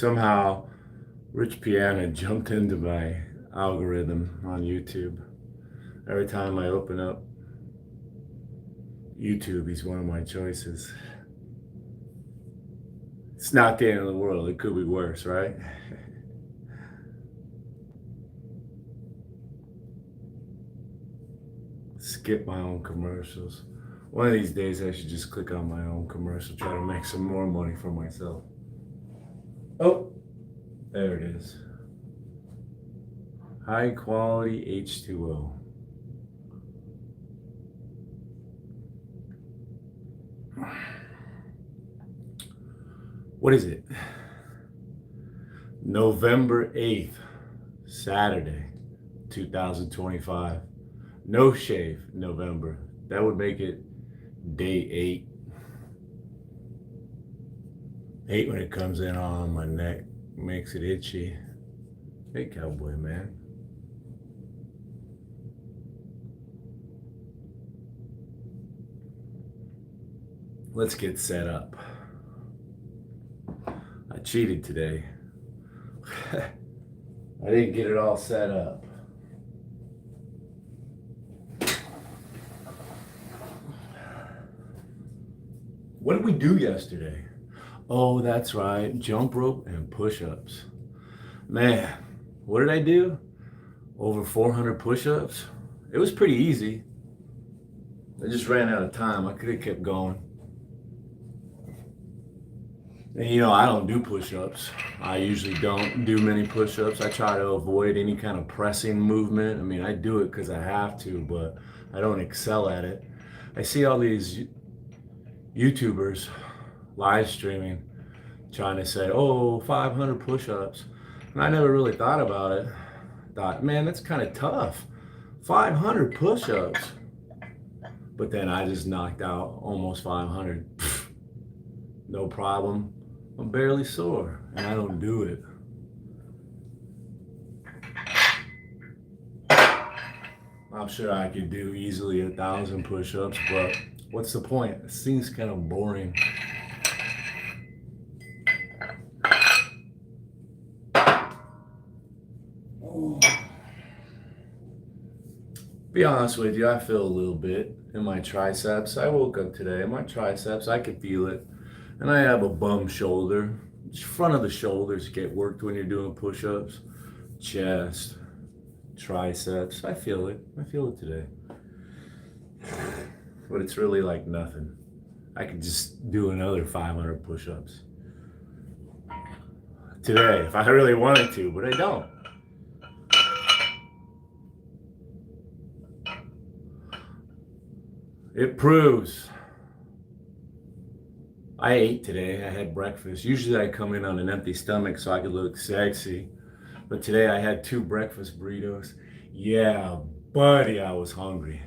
Somehow, Rich Piana jumped into my algorithm on YouTube. Every time I open up YouTube, he's one of my choices. It's not the end of the world. It could be worse, right? Skip my own commercials. One of these days, I should just click on my own commercial, try to make some more money for myself. Oh, there it is. High quality H2O. What is it? November 8th, Saturday, 2025. No shave November. That would make it day 8. 8 when it comes in on my neck. Makes it itchy. Hey, cowboy man. Let's get set up. I cheated today. I didn't get it all set up. What did we do yesterday? Oh, that's right. Jump rope and push-ups. Man, what did I do? Over 400 push-ups. It was pretty easy. I just ran out of time. I could have kept going. And I don't do push-ups. I usually don't do many push-ups. I try to avoid any kind of pressing movement. I mean, I do it because I have to, but I don't excel at it. I see all these YouTubers live streaming trying to say, oh, 500 push-ups. And I never really thought about it. Thought, man, that's kind of tough. 500 push-ups. But then I just knocked out almost 500. No problem. I'm barely sore, and I don't do it. I'm sure I could do easily 1,000 push-ups, but what's the point? It seems kind of boring. Be honest with you, I feel a little bit in my triceps. I woke up today, my triceps, I could feel it. And I have a bum shoulder. Front of the shoulders get worked when you're doing push-ups. Chest, triceps, I feel it. I feel it today. But it's really like nothing. I could just do another 500 push-ups today if I really wanted to, but I don't. It proves I ate today. I had breakfast. Usually I come in on an empty stomach so I could look sexy. But today I had 2 breakfast burritos. Yeah, buddy, I was hungry.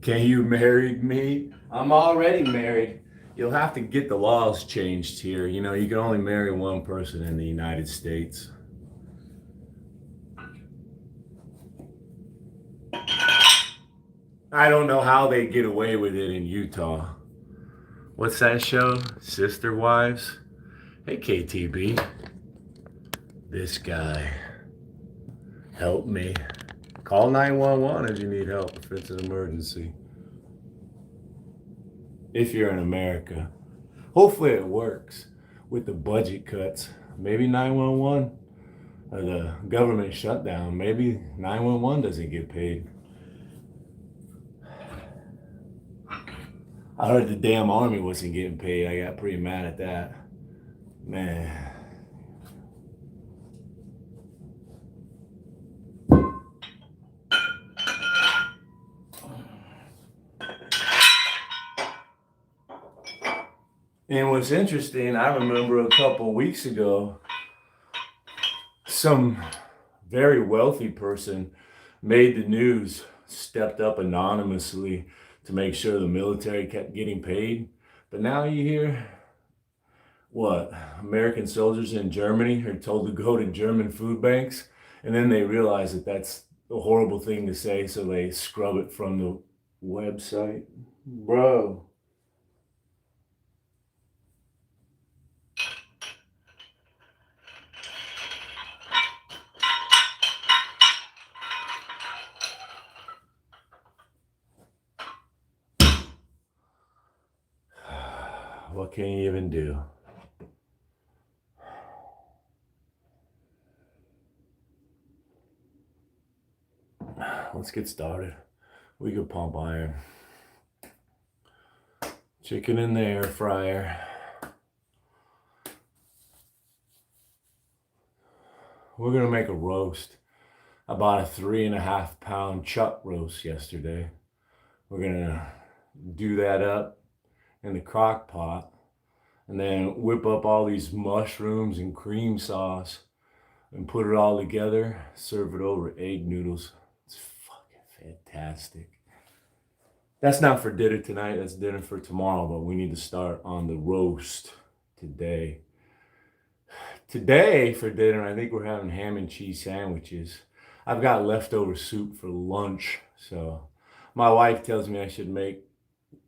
Can you marry me? I'm already married. You'll have to get the laws changed here. You can only marry one person in the United States. I don't know how they get away with it in Utah. What's that show? Sister Wives? Hey, KTB. This guy. Help me. Call 911 if you need help, if it's an emergency. If you're in America. Hopefully it works with the budget cuts. Maybe 911 or the government shutdown. Maybe 911 doesn't get paid. I heard the damn army wasn't getting paid. I got pretty mad at that. Man. And what's interesting, I remember a couple weeks ago, some very wealthy person made the news, stepped up anonymously to make sure the military kept getting paid. But now you hear, American soldiers in Germany are told to go to German food banks, and then they realize that that's a horrible thing to say, so they scrub it from the website. Bro. What can you even do? Let's get started. We could pump iron. Chicken in the air fryer. We're gonna make a roast. I bought a 3.5 pound chuck roast yesterday. We're gonna do that up in the crock pot and then whip up all these mushrooms and cream sauce and put it all together, serve it over egg noodles. It's fucking fantastic. That's not for dinner tonight, that's dinner for tomorrow, but we need to start on the roast today. Today for dinner, I think we're having ham and cheese sandwiches. I've got leftover soup for lunch, so my wife tells me I should make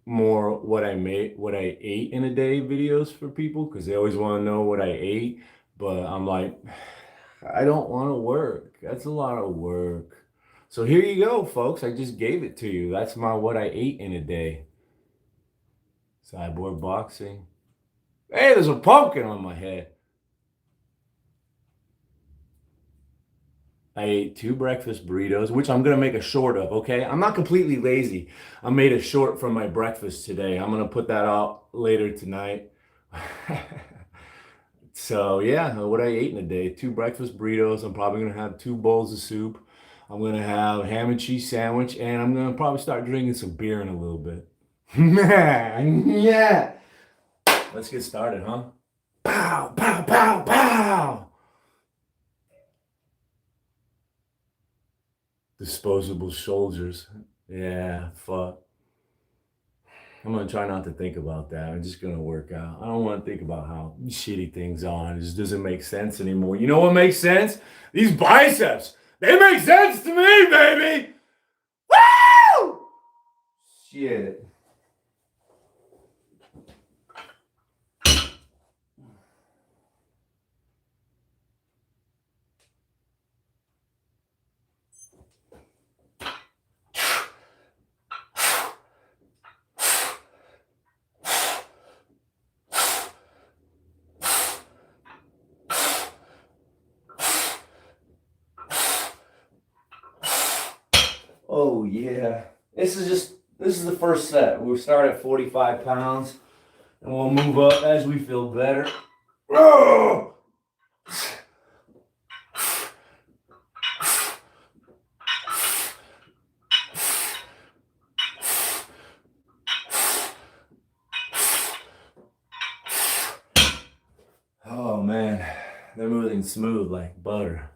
more what I ate in a day videos for people because they always want to know what I ate, but I'm like, I don't want to work. That's a lot of work. So here you go, folks. I just gave it to you. That's my what I ate in a day. Cyborg boxing. Hey, there's a pumpkin on my head. I ate 2 breakfast burritos, which I'm going to make a short of, okay? I'm not completely lazy. I made a short from my breakfast today. I'm going to put that out later tonight. So, yeah, what I ate in a day. 2 breakfast burritos. I'm probably going to have 2 bowls of soup. I'm going to have a ham and cheese sandwich, and I'm going to probably start drinking some beer in a little bit. Man, yeah. Let's get started, huh? Pow, pow, pow, pow. Disposable soldiers. Yeah, fuck. I'm gonna try not to think about that. I'm just gonna work out. I don't want to think about how shitty things are. It just doesn't make sense anymore. You know what makes sense? These biceps. They make sense to me, baby. Woo! Shit. Oh yeah. This is the first set. We'll start at 45 pounds and we'll move up as we feel better. Oh! Oh man, they're moving smooth like butter.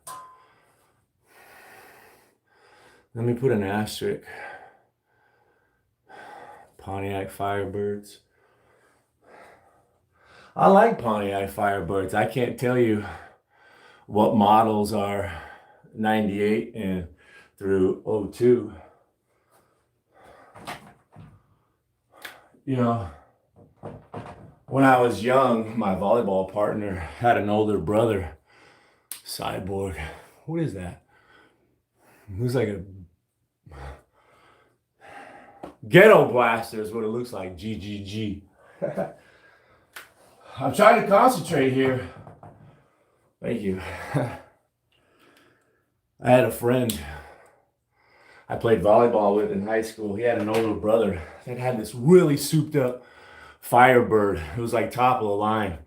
Let me put an asterisk. Pontiac Firebirds. I like Pontiac Firebirds. I can't tell you what models are 98 and through 02. You know, when I was young, my volleyball partner had an older brother, Cyborg. What is that? It looks like a Ghetto Blaster is what it looks like. GGG. I'm trying to concentrate here. Thank you. I had a friend I played volleyball with in high school. He had an older brother that had this really souped up Firebird. It was like top of the line.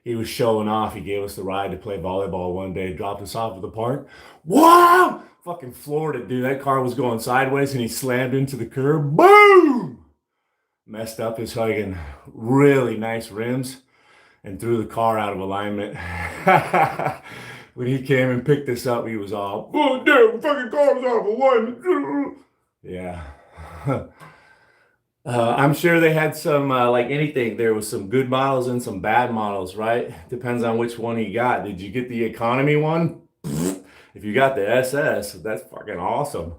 He was showing off. He gave us the ride to play volleyball one day, dropped us off at the park. Wow! Fucking floored it, dude. That car was going sideways and he slammed into the curb. Boom! Messed up his fucking really nice rims and threw the car out of alignment. When he came and picked us up, he was all, oh damn, fucking car was out of alignment. Yeah. I'm sure they had some, like anything, there was some good models and some bad models, right? Depends on which one you got. Did you get the economy one? If you got the SS, that's fucking awesome.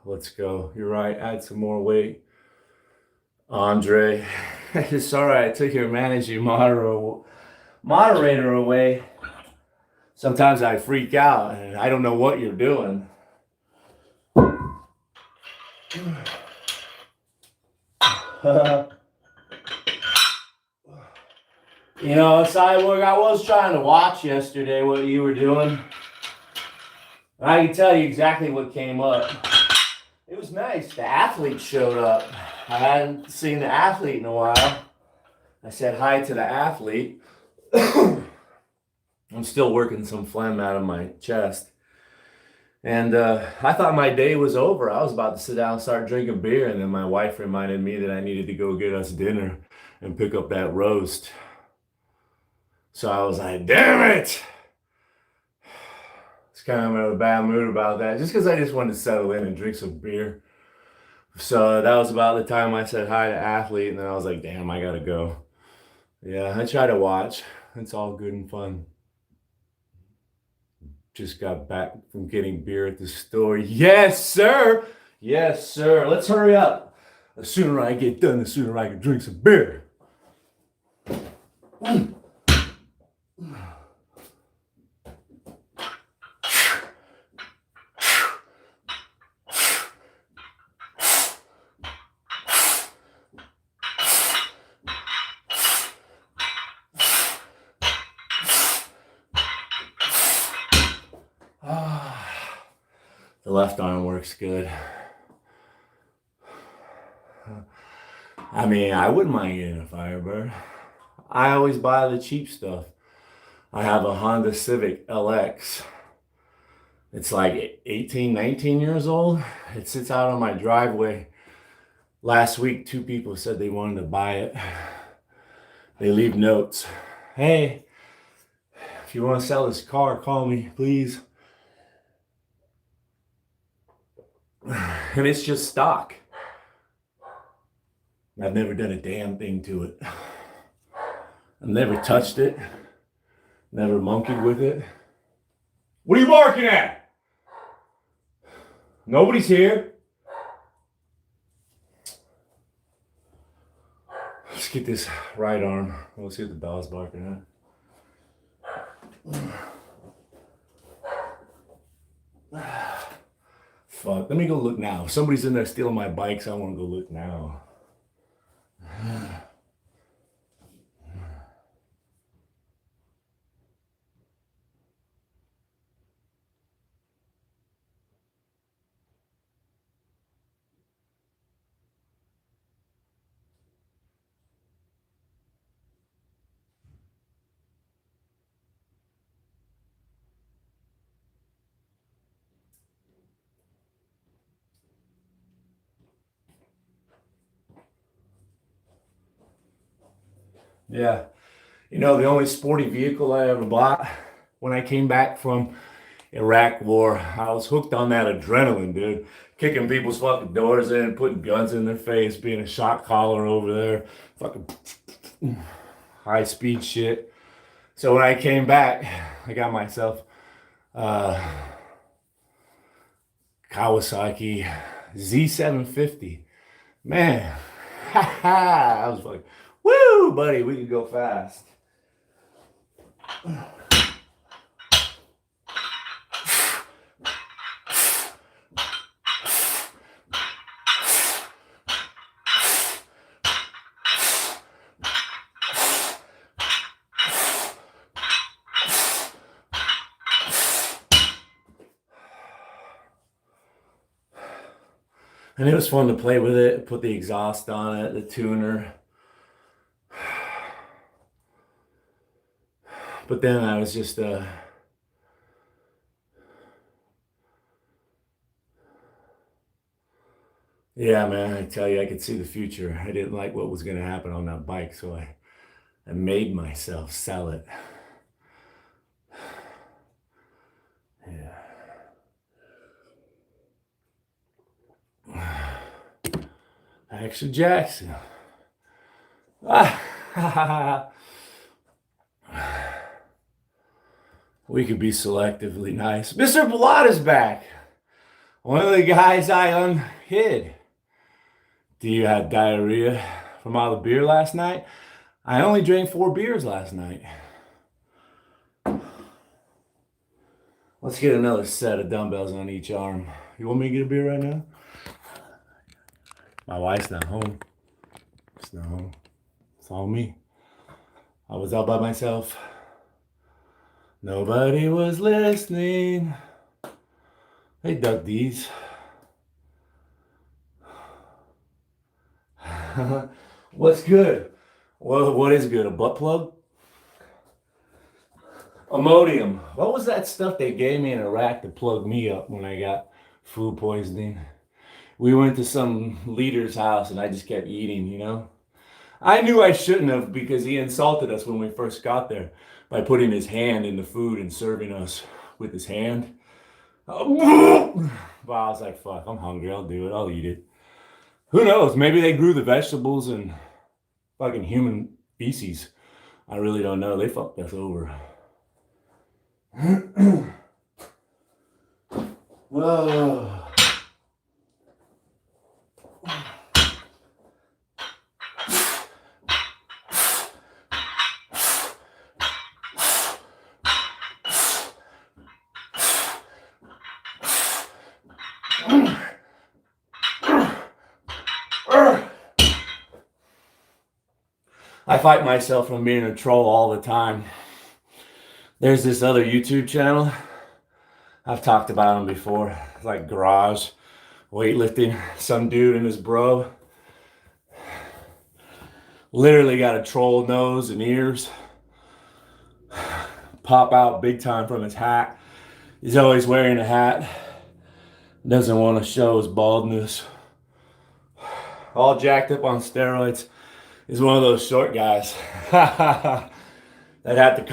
Let's go. You're right. Add some more weight. Andre. Sorry I took your managing moderator away. Sometimes I freak out and I don't know what you're doing. You know, Cyborg, I was trying to watch yesterday what you were doing. I can tell you exactly what came up. It was nice. The athlete showed up. I hadn't seen the athlete in a while. I said hi to the athlete. I'm still working some phlegm out of my chest. And I thought my day was over. I was about to sit down and start drinking beer. And then my wife reminded me that I needed to go get us dinner and pick up that roast. So I was like, damn it. It's kind of in a bad mood about that. Just because I just wanted to settle in and drink some beer. So that was about the time I said hi to athlete. And then I was like, damn, I got to go. Yeah, I try to watch. It's all good and fun. Just got back from getting beer at the store. Yes, sir. Yes, sir. Let's hurry up. The sooner I get done, the sooner I can drink some beer. The left arm works good. I mean, I wouldn't mind getting a Firebird. I always buy the cheap stuff. I have a Honda Civic LX. It's like 18, 19 years old. It sits out on my driveway. Last week, 2 people said they wanted to buy it. They leave notes. Hey, if you want to sell this car, call me, please. And it's just stock. I've never done a damn thing to it. I've never touched it. Never monkeyed with it. What are you barking at? Nobody's here. Let's get this right arm. Let's see what the dog's barking at. Fuck, let me go look now. If somebody's in there stealing my bikes, I want to go look now. Yeah. You know, the only sporty vehicle I ever bought when I came back from Iraq war, I was hooked on that adrenaline, dude. Kicking people's fucking doors in, putting guns in their face, being a shot caller over there, fucking high speed shit. So when I came back, I got myself Kawasaki Z750. Man, I was like, woo, buddy, we can go fast. And it was fun to play with it, put the exhaust on it, the tuner. But then I was just, yeah, man, I tell you, I could see the future. I didn't like what was going to happen on that bike, so I made myself sell it. Yeah. Action Jackson. We could be selectively nice. Mr. Bellata's back. One of the guys I unhid. Do you have diarrhea from all the beer last night? I only drank 4 beers last night. Let's get another set of dumbbells on each arm. You want me to get a beer right now? My wife's not home. It's not home. It's all me. I was all by myself. Nobody was listening. Hey, Duck D's. What's good? Well, what is good? A butt plug? Imodium. What was that stuff they gave me in Iraq to plug me up when I got food poisoning? We went to some leader's house and I just kept eating, you know? I knew I shouldn't have because he insulted us when we first got there by putting his hand in the food and serving us with his hand. But I was like, fuck, I'm hungry. I'll do it. I'll eat it. Who knows? Maybe they grew the vegetables in fucking human feces. I really don't know. They fucked us over. Whoa. I fight myself from being a troll all the time. There's this other YouTube channel. I've talked about him before. It's like garage weightlifting. Some dude and his bro literally got a troll nose and ears. Pop out big time from his hat. He's always wearing a hat. Doesn't want to show his baldness. All jacked up on steroids. He's one of those short guys that have to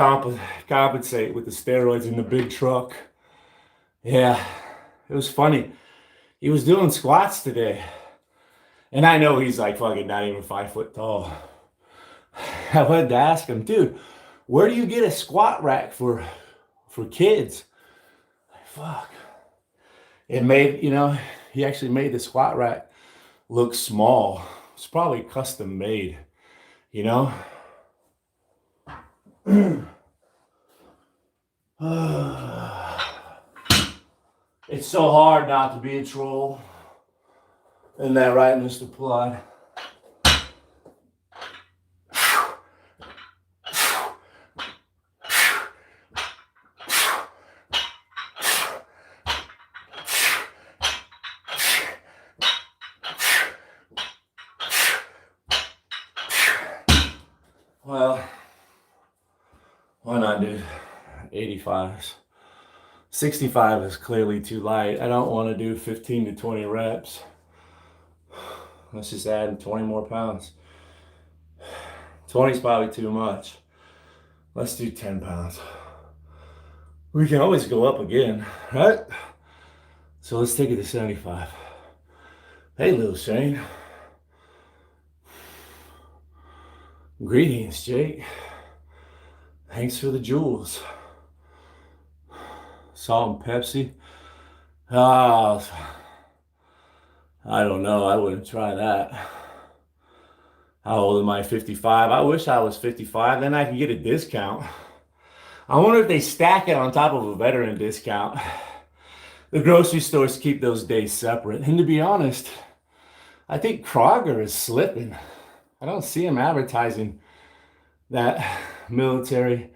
compensate with the steroids in the big truck. Yeah, it was funny. He was doing squats today. And I know he's like fucking not even 5 foot tall. I wanted to ask him, dude, where do you get a squat rack for kids? Like, fuck. It made, you know, he actually made the squat rack look small. It's probably custom made, you know? It's so hard not to be a troll. Isn't that right, Mr. Plod? Well, why not, dude? 85s. 65 is clearly too light. I don't want to do 15 to 20 reps. Let's just add 20 more pounds. 20 is probably too much. Let's do 10 pounds. We can always go up again, right? So let's take it to 75. Hey, little Shane. Greetings, Jake. Thanks for the jewels. Salt and Pepsi. I don't know. I wouldn't try that. How old am I? 55. I wish I was 55. Then I could get a discount. I wonder if they stack it on top of a veteran discount. The grocery stores keep those days separate. And to be honest, I think Kroger is slipping. I don't see him advertising that military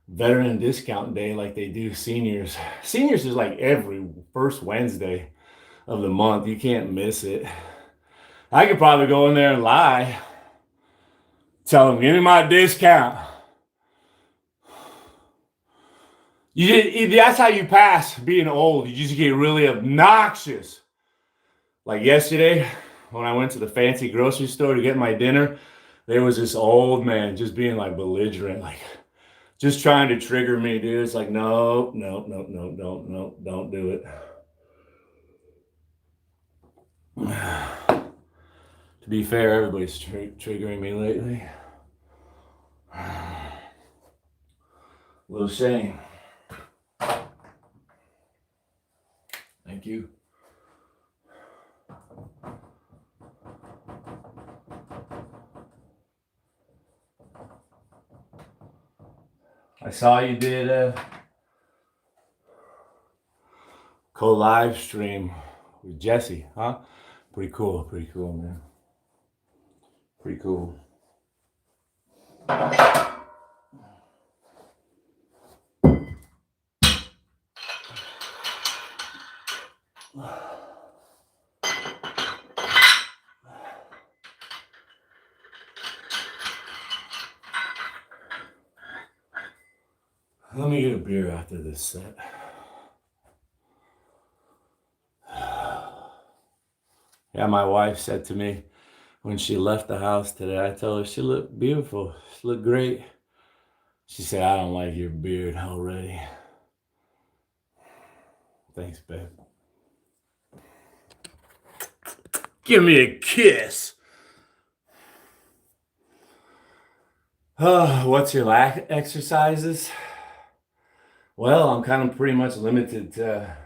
veteran discount day like they do seniors. Seniors is like every first Wednesday of the month. You can't miss it. I could probably go in there and lie. Tell them, give me my discount. That's how you pass being old. You just get really obnoxious. Like yesterday, when I went to the fancy grocery store to get my dinner, there was this old man just being like belligerent, like just trying to trigger me, dude. It's like, no, don't do it. To be fair, everybody's triggering me lately. Little Shane. Thank you. I saw you did a co-live stream with Jesse, huh? Pretty cool, man. Pretty cool. Let me get a beer after this set. Yeah, my wife said to me when she left the house today, I told her she looked beautiful. She looked great. She said, I don't like your beard already. Thanks, babe. Give me a kiss. What's your lack exercises? Well, I'm kind of pretty much limited to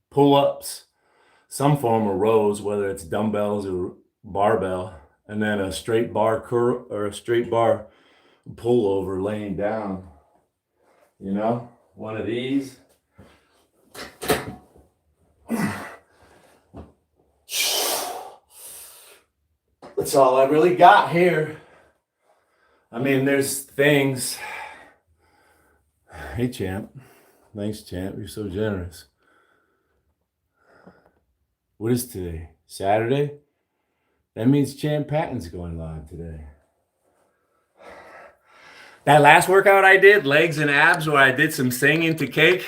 pull-ups, some form of rows, whether it's dumbbells or barbell, and then a straight bar curl or a straight bar pullover laying down. You know, one of these. That's all I really got here. I mean, there's things. Hey, champ. Thanks, champ. You're so generous. What is today? Saturday? That means Champ Patton's going live today. That last workout I did, legs and abs, where I did some singing to cake,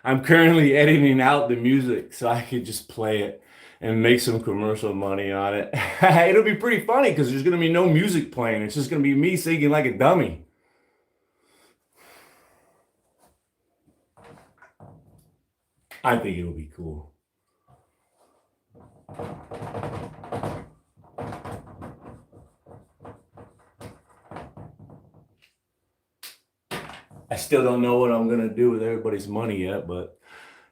I'm currently editing out the music so I could just play it and make some commercial money on it. It'll be pretty funny because there's going to be no music playing. It's just going to be me singing like a dummy. I think it'll be cool. I still don't know what I'm going to do with everybody's money yet, but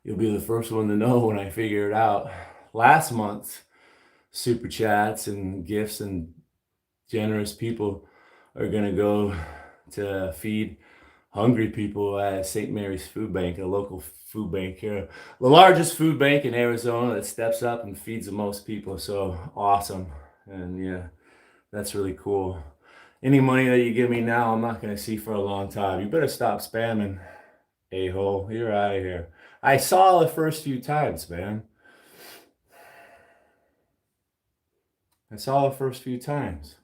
you'll be the first one to know when I figure it out. Last month's super chats and gifts and generous people are going to go to feed hungry people at St. Mary's Food Bank, a local food bank here. The largest food bank in Arizona that steps up and feeds the most people. So awesome. And yeah, that's really cool. Any money that you give me now, I'm not going to see for a long time. You better stop spamming, a-hole. You're out of here. I saw the first few times, man. I saw the first few times.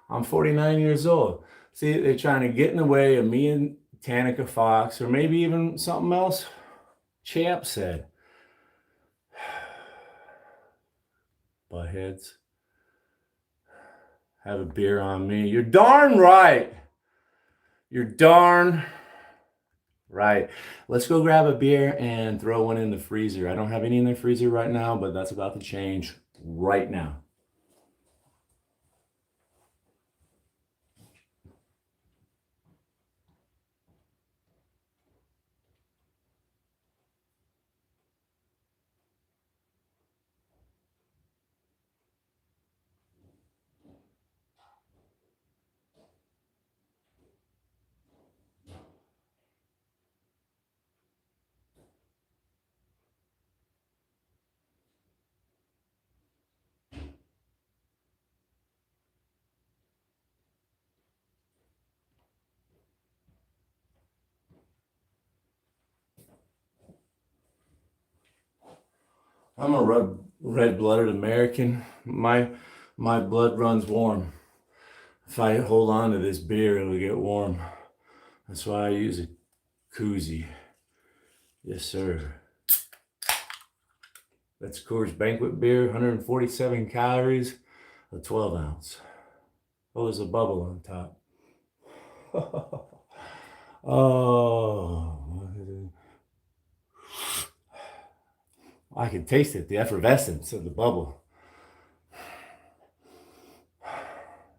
I'm 49 years old. See, they're trying to get in the way of me and Tanika Fox, or maybe even something else Champ said. Buttheads. Have a beer on me. You're darn right. You're darn right. Let's go grab a beer and throw one in the freezer. I don't have any in the freezer right now, but that's about to change right now. I'm a red-blooded American. My blood runs warm. If I hold on to this beer, it'll get warm. That's why I use a koozie. Yes, sir. That's Coors Banquet beer, 147 calories, a 12 ounce. Oh, there's a bubble on top. Oh, I can taste it, the effervescence of the bubble.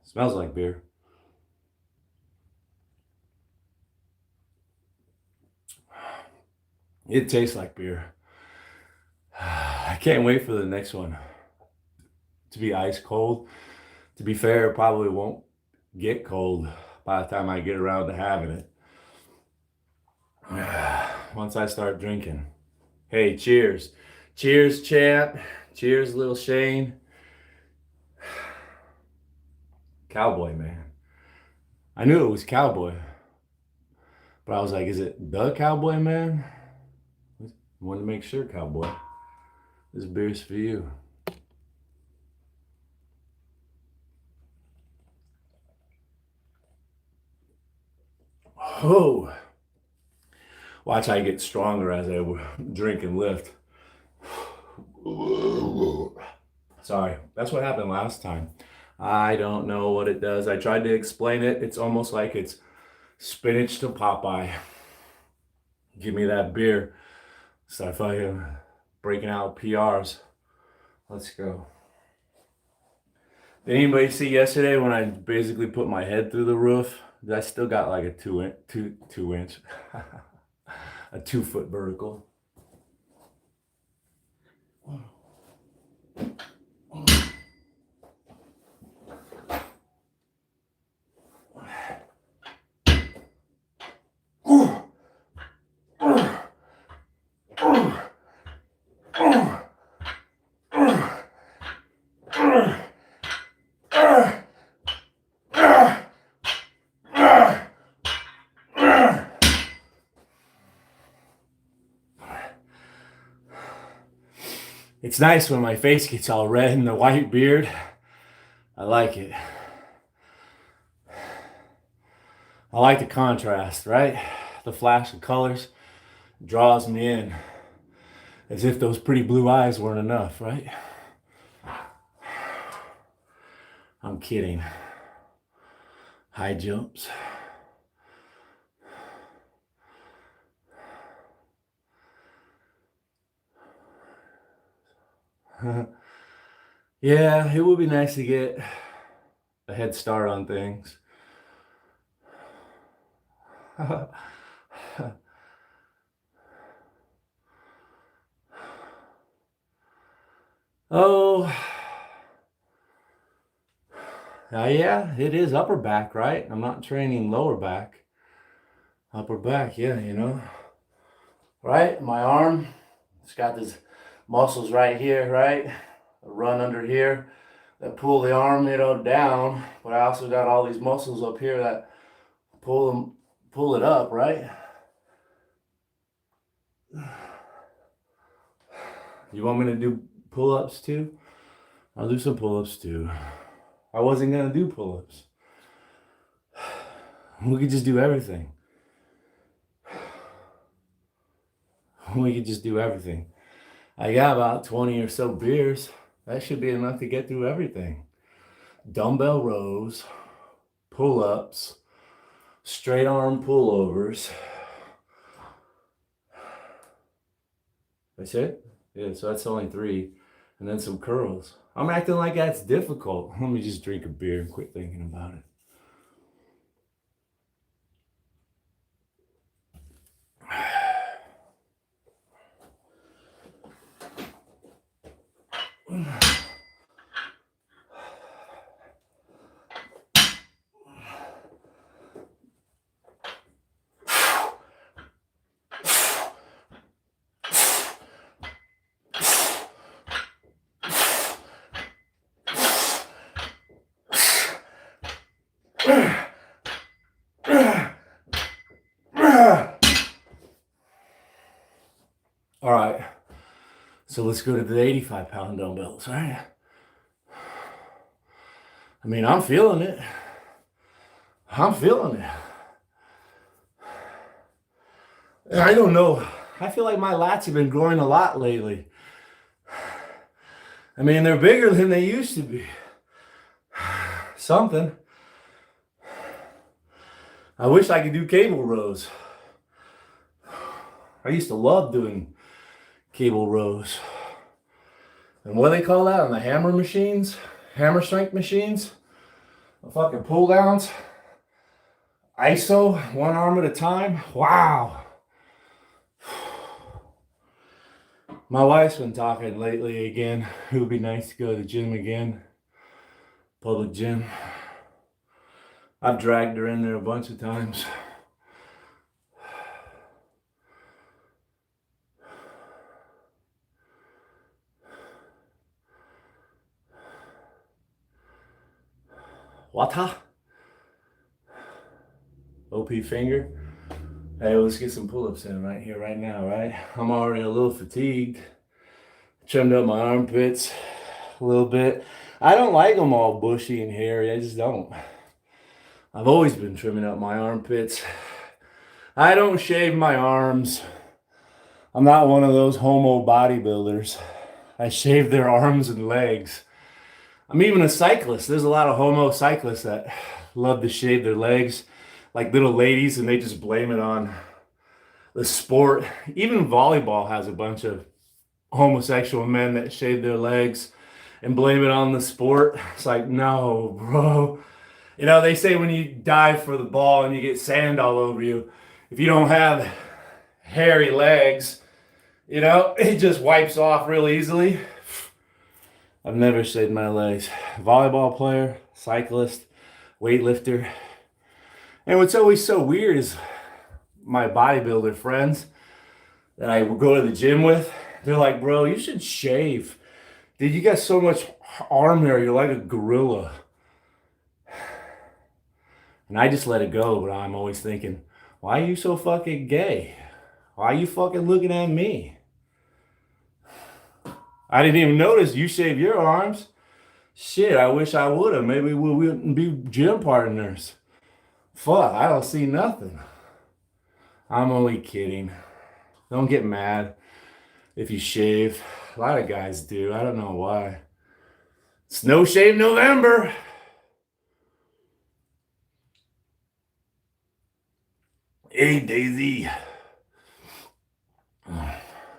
Smells like beer. It tastes like beer. I can't wait for the next one to be ice cold. To be fair, it probably won't get cold by the time I get around to having it. Once I start drinking. Hey, cheers. Cheers, champ. Cheers, little Shane. Cowboy, man. I knew it was cowboy. But I was like, is it the cowboy, man? I wanted to make sure, cowboy. This beer's for you. Oh, watch I get stronger as I drink and lift. Sorry, that's what happened last time. I don't know what it does. I tried to explain it. It's almost like it's spinach to Popeye. Give me that beer. Start fucking breaking out PRs. Let's go. Did anybody see yesterday when I basically put my head through the roof? I still got like a two inch, a 2 foot vertical. It's nice when my face gets all red and the white beard. I like it. I like the contrast, right? The flash of colors draws me in. As if those pretty blue eyes weren't enough, right? I'm kidding. High jumps. Yeah, it would be nice to get a head start on things. Oh, yeah, it is upper back, right? I'm not training lower back. Upper back, yeah, you know. Right? My arm, it's got these muscles right here, right? Run under here that pull the arm, you know, down. But I also got all these muscles up here that pull it up, right? You want me to do pull-ups too? I'll do some pull-ups too. I wasn't gonna do pull-ups. We could just do everything. We could just do everything. I got about 20 or so beers. That should be enough to get through everything. Dumbbell rows, pull-ups, straight arm pullovers. That's it? Yeah, so that's only 3. And then some curls. I'm acting like that's difficult. Let me just drink a beer and quit thinking about it. All right, so let's go to the 85-pound dumbbells, all right? I mean, I'm feeling it. I'm feeling it. I don't know. I feel like my lats have been growing a lot lately. I mean, they're bigger than they used to be. Something. I wish I could do cable rows. I used to love doing cable rows. And what do they call that on the hammer machines? Hammer strength machines? The fucking pull downs? ISO, one arm at a time? Wow. My wife's been talking lately again. It would be nice to go to the gym again. Public gym. I've dragged her in there a bunch of times. Wata? OP finger. Hey, let's get some pull-ups in right here, right now, right? I'm already a little fatigued. Trimmed up my armpits a little bit. I don't like them all bushy and hairy. I just don't. I've always been trimming up my armpits. I don't shave my arms. I'm not one of those homo bodybuilders. I shave their arms and legs. I'm even a cyclist. There's a lot of homo cyclists that love to shave their legs like little ladies, and they just blame it on the sport. Even volleyball has a bunch of homosexual men that shave their legs and blame it on the sport. It's like, no, bro. You know, they say when you dive for the ball and you get sand all over you, if you don't have hairy legs, you know, it just wipes off real easily. I've never shaved my legs. Volleyball player, cyclist, weightlifter. And what's always so weird is my bodybuilder friends that I go to the gym with, they're like, bro, you should shave. Dude, you got so much arm hair. You're like a gorilla. And I just let it go, but I'm always thinking, why are you so fucking gay? Why are you fucking looking at me? I didn't even notice you shave your arms. Shit, I wish I would have. Maybe we wouldn't be gym partners. Fuck, I don't see nothing. I'm only kidding. Don't get mad if you shave. A lot of guys do. I don't know why. It's No Shave November. Hey, Daisy.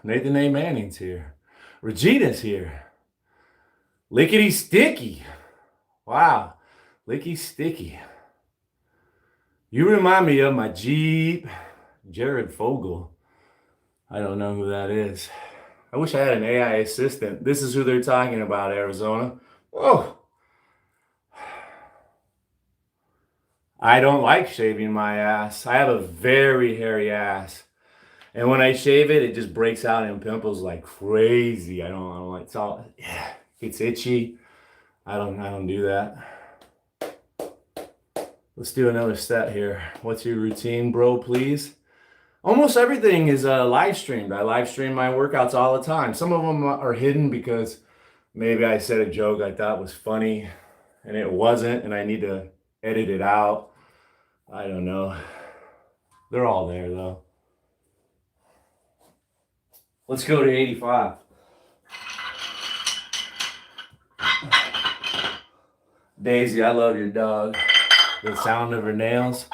Nathan A. Manning's here. Regina's here. Lickety Sticky. Wow. Licky Sticky. You remind me of my Jeep. Jared Fogle. I don't know who that is. I wish I had an AI assistant. This is who they're talking about, Arizona. Whoa. I don't like shaving my ass. I have a very hairy ass. And when I shave it, it just breaks out in pimples like crazy. I don't like, it's all, yeah, it's itchy. I don't do that. Let's do another set here. What's your routine, bro, please? Almost everything is live streamed. I live stream my workouts all the time. Some of them are hidden because maybe I said a joke I thought was funny and it wasn't, and I need to edit it out. I don't know. They're all there though. Let's go to 85. Daisy, I love your dog. The sound of her nails.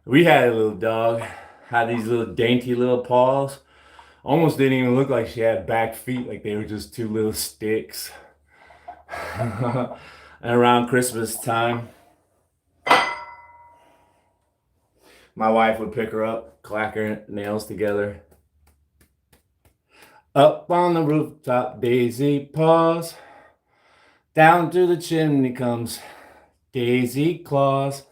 We had a little dog. Had these little dainty little paws. Almost didn't even look like she had back feet, like they were just two little sticks. And around Christmas time, my wife would pick her up, clack her nails together. Up on the rooftop, Daisy paws. Down through the chimney comes Daisy Claus.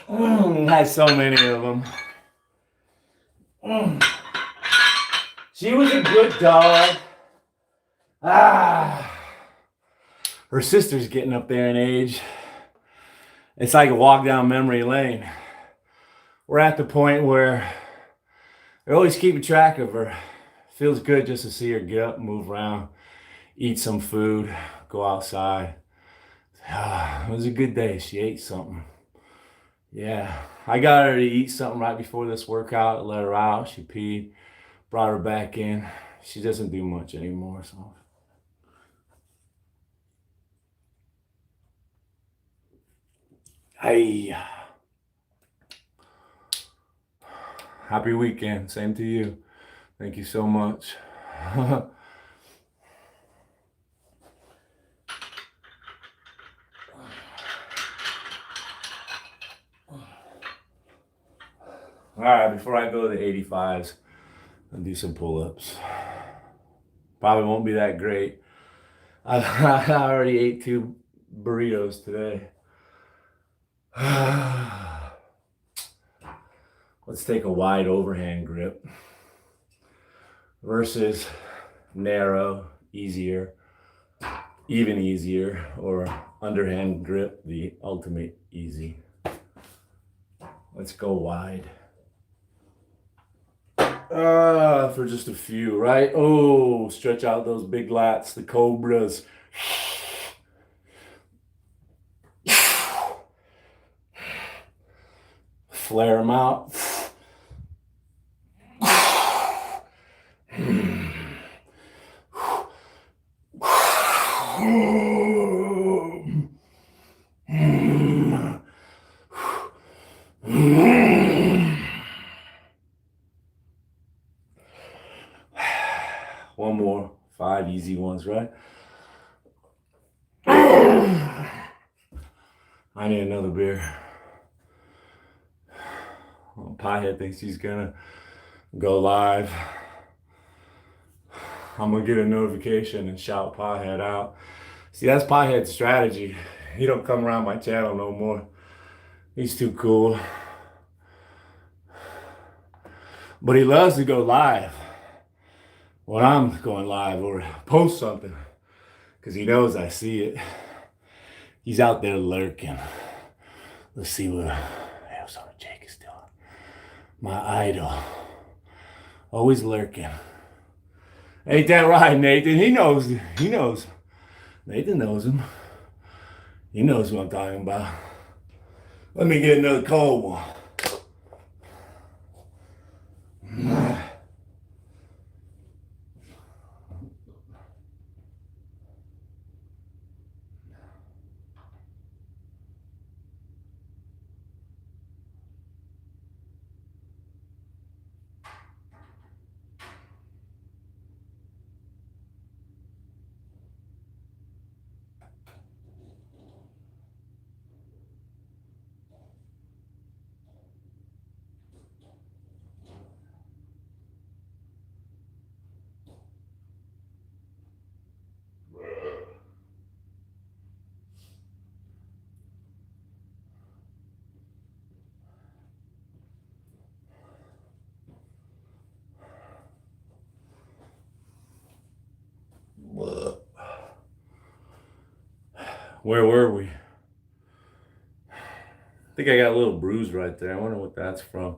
Had so many of them. She was a good dog. Her sister's getting up there in age. It's like a walk down memory lane. We're at the point where they're always keeping track of her. Feels good just to see her get up, move around, eat some food, go outside. It was a good day. She ate something. Yeah, I got her to eat something right before this workout. Let her out. She peed. Brought her back in. She doesn't do much anymore, so. Hey. Happy weekend. Same to you. Thank you so much. All right, before I go to the 85s, I'll do some pull-ups. Probably won't be that great. I already ate 2 burritos today. Let's take a wide overhand grip versus narrow, easier, even easier, or underhand grip, the ultimate easy. Let's go wide. For just a few, right? Oh, stretch out those big lats, the cobras. Flare them out. One more. 5 easy ones, right? I need another beer. Oh, Piehead thinks he's gonna go live. I'm gonna get a notification and shout Piehead out. See, that's Piehead's strategy. He don't come around my channel no more. He's too cool. But he loves to go live when I'm going live or post something because he knows I see it. He's out there lurking. Let's see what Arizona Jake is doing. My idol. Always lurking. Ain't that right, Nathan? He knows. Nathan knows him. He knows what I'm talking about. Let me get another cold one. Where were we? I think I got a little bruise right there. I wonder what that's from.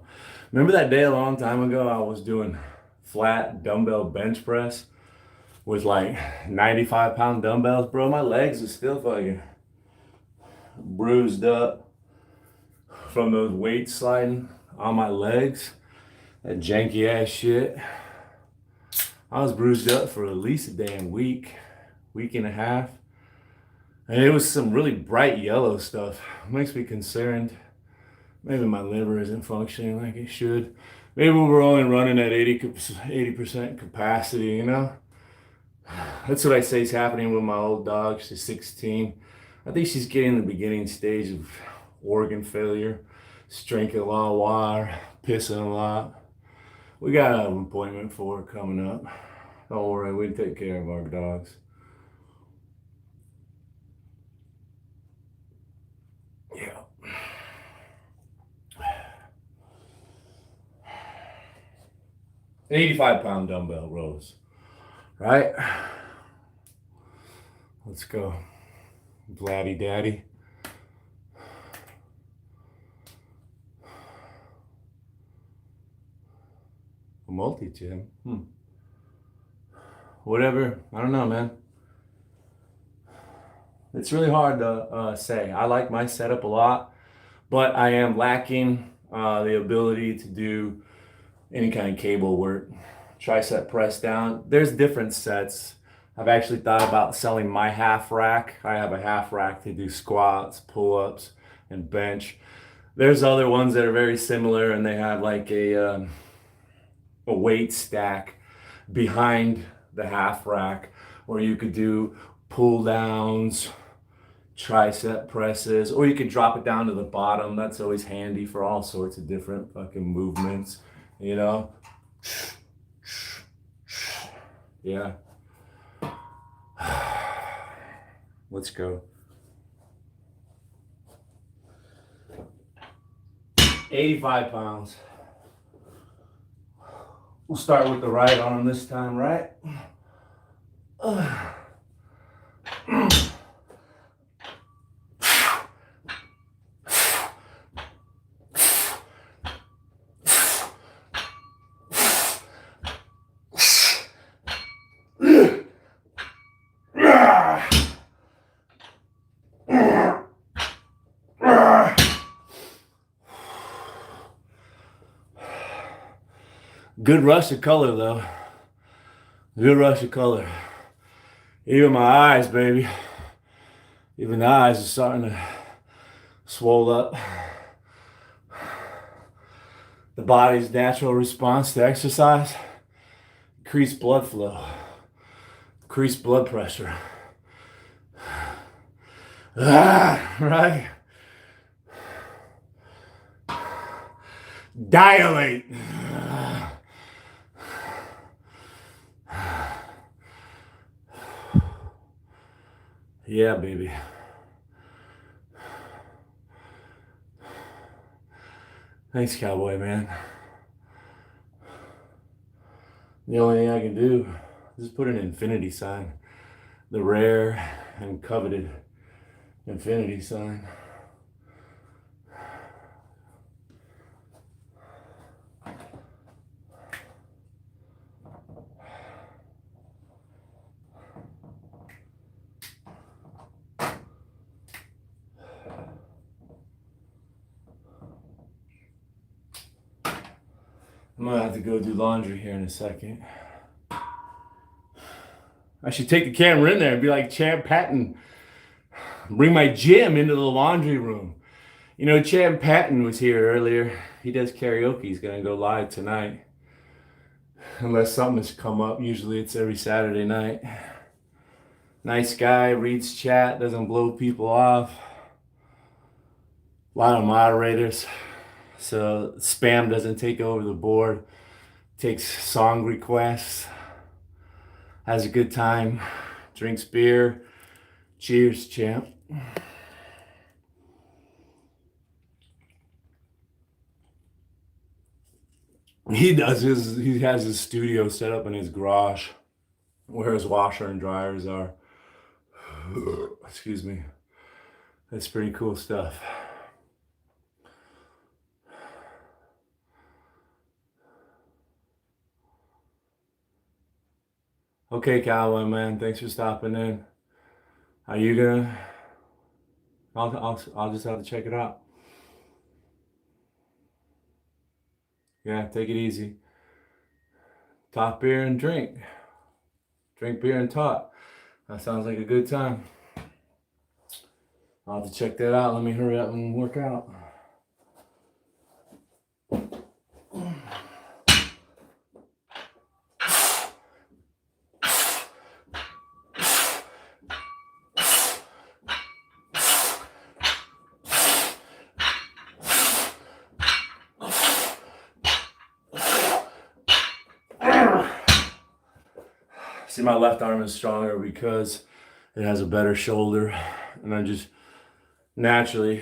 Remember that day a long time ago I was doing flat dumbbell bench press with like 95-pound dumbbells? Bro, my legs are still fucking bruised up from those weights sliding on my legs. That janky ass shit. I was bruised up for at least a damn week and a half. And it was some really bright yellow stuff. It makes me concerned. Maybe my liver isn't functioning like it should. Maybe we're only running at 80% capacity, you know? That's what I say is happening with my old dog. She's 16. I think she's getting the beginning stage of organ failure. She's drinking a lot of water, pissing a lot. We got an appointment for her coming up. Don't worry, we take care of our dogs. Yeah. 85-pound dumbbell rows, right? Let's go, Vladdy Daddy. A multi-gym. Whatever. I don't know, man. It's really hard to say. I like my setup a lot, but I am lacking the ability to do any kind of cable work. Tricep press down. There's different sets. I've actually thought about selling my half rack. I have a half rack to do squats, pull-ups, and bench. There's other ones that are very similar, and they have like a weight stack behind the half rack where you could do pull downs, tricep presses, or you could drop it down to the bottom. That's always handy for all sorts of different fucking movements, you know? Yeah. Let's go. 85 pounds. We'll start with the right arm this time, right? Good rush of color though. Good rush of color. Even my eyes, baby. Even the eyes are starting to swell up. The body's natural response to exercise. Increased blood flow. Increased blood pressure. Right? Dilate. Yeah, baby. Thanks, cowboy, man. The only thing I can do is put an infinity sign. The rare and coveted infinity sign. I'm gonna have to go do laundry here in a second. I should take the camera in there and be like Champ Patton. Bring my gym into the laundry room. You know, Champ Patton was here earlier. He does karaoke. He's gonna go live tonight. Unless something has come up. Usually it's every Saturday night. Nice guy, reads chat, doesn't blow people off. A lot of moderators. So spam doesn't take over the board. Takes song requests. Has a good time. Drinks beer. Cheers, champ. He has his studio set up in his garage where his washer and dryers are. Excuse me. That's pretty cool stuff. Okay, cowboy man, thanks for stopping in. Are you gonna? I'll just have to check it out. Yeah, take it easy. Talk beer and drink. Drink beer and talk. That sounds like a good time. I'll have to check that out. Let me hurry up and work out. See, my left arm is stronger because it has a better shoulder. And I just naturally,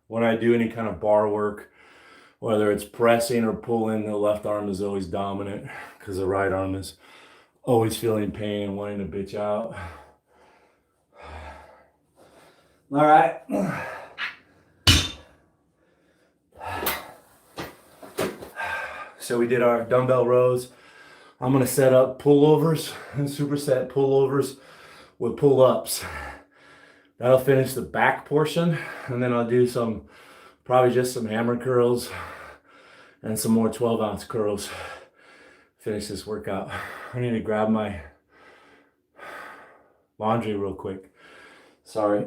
when I do any kind of bar work, whether it's pressing or pulling, the left arm is always dominant because the right arm is always feeling pain and wanting to bitch out. All right. So we did our dumbbell rows. I'm gonna set up pullovers and superset pullovers with pull-ups. That'll finish the back portion, and then I'll do probably just some hammer curls and some more 12-ounce curls. Finish this workout. I need to grab my laundry real quick. Sorry.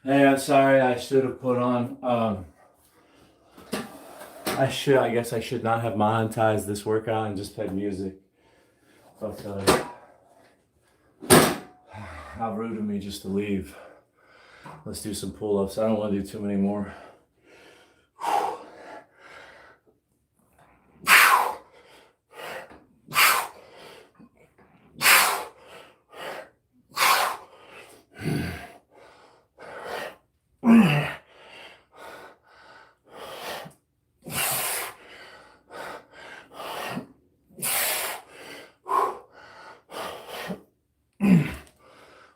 Hey, I'm sorry. I should have put on. I guess I should not have monetized this workout and just played music. But how rude of me just to leave. Let's do some pull-ups. I don't want to do too many more.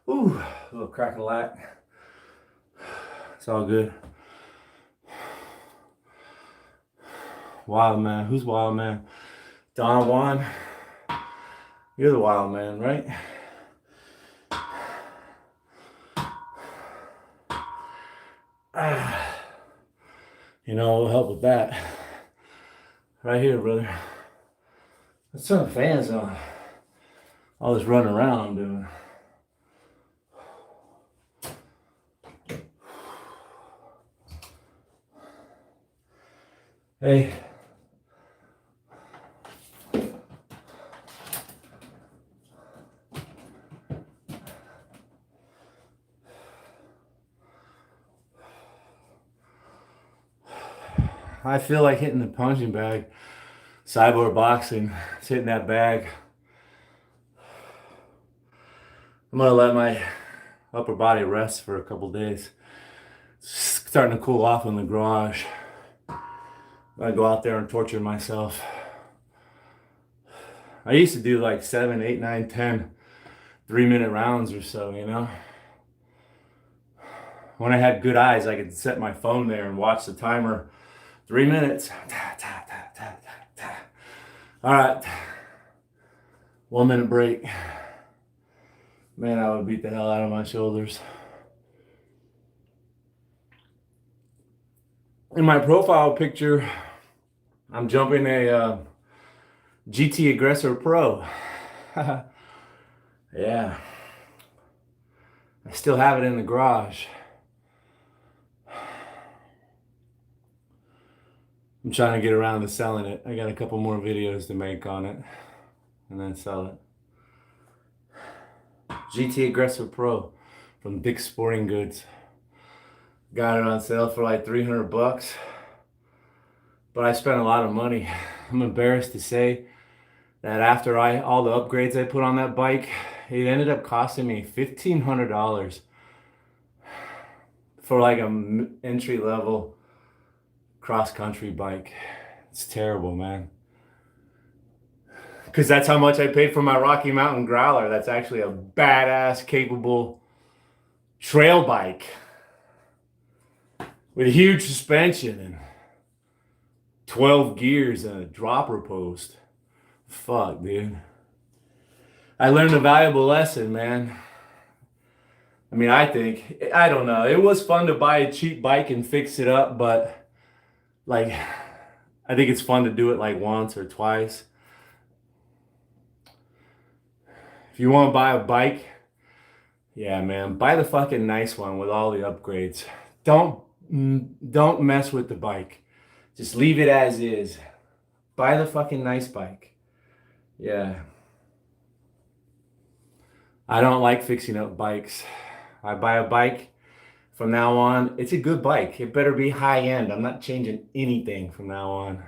Ooh, a little crack-a-lack. It's all good. Wild man. Who's wild man? Don Juan. You're the wild man, right? You know, it'll help with that. Right here, brother. Let's turn the fans on. All this running around I'm doing. Hey. I feel like hitting the punching bag. Cyborg boxing. It's hitting that bag. I'm gonna let my upper body rest for a couple days. It's starting to cool off in the garage. I go out there and torture myself. I used to do like 7, 8, 9, 10 3-minute rounds or so, you know? When I had good eyes, I could set my phone there and watch the timer. 3 minutes. All right. 1 minute break. Man, I would beat the hell out of my shoulders. In my profile picture, I'm jumping a GT Aggressor Pro. Yeah. I still have it in the garage. I'm trying to get around to selling it. I got a couple more videos to make on it and then sell it. GT Aggressor Pro from Dick's Sporting Goods. Got it on sale for like 300 bucks. But I spent a lot of money. I'm embarrassed to say that after all the upgrades I put on that bike, it ended up costing me $1,500 for like an entry level cross-country bike. It's terrible, man. Because that's how much I paid for my Rocky Mountain Growler. That's actually a badass, capable trail bike with a huge suspension and 12 gears and a dropper post. Fuck, dude. I learned a valuable lesson, man. I mean, I don't know. It was fun to buy a cheap bike and fix it up, but like, I think it's fun to do it like once or twice. If you want to buy a bike, yeah, man, buy the fucking nice one with all the upgrades. Don't mess with the bike. Just leave it as is. Buy the fucking nice bike. Yeah. I don't like fixing up bikes. I buy a bike from now on. It's a good bike. It better be high end. I'm not changing anything from now on.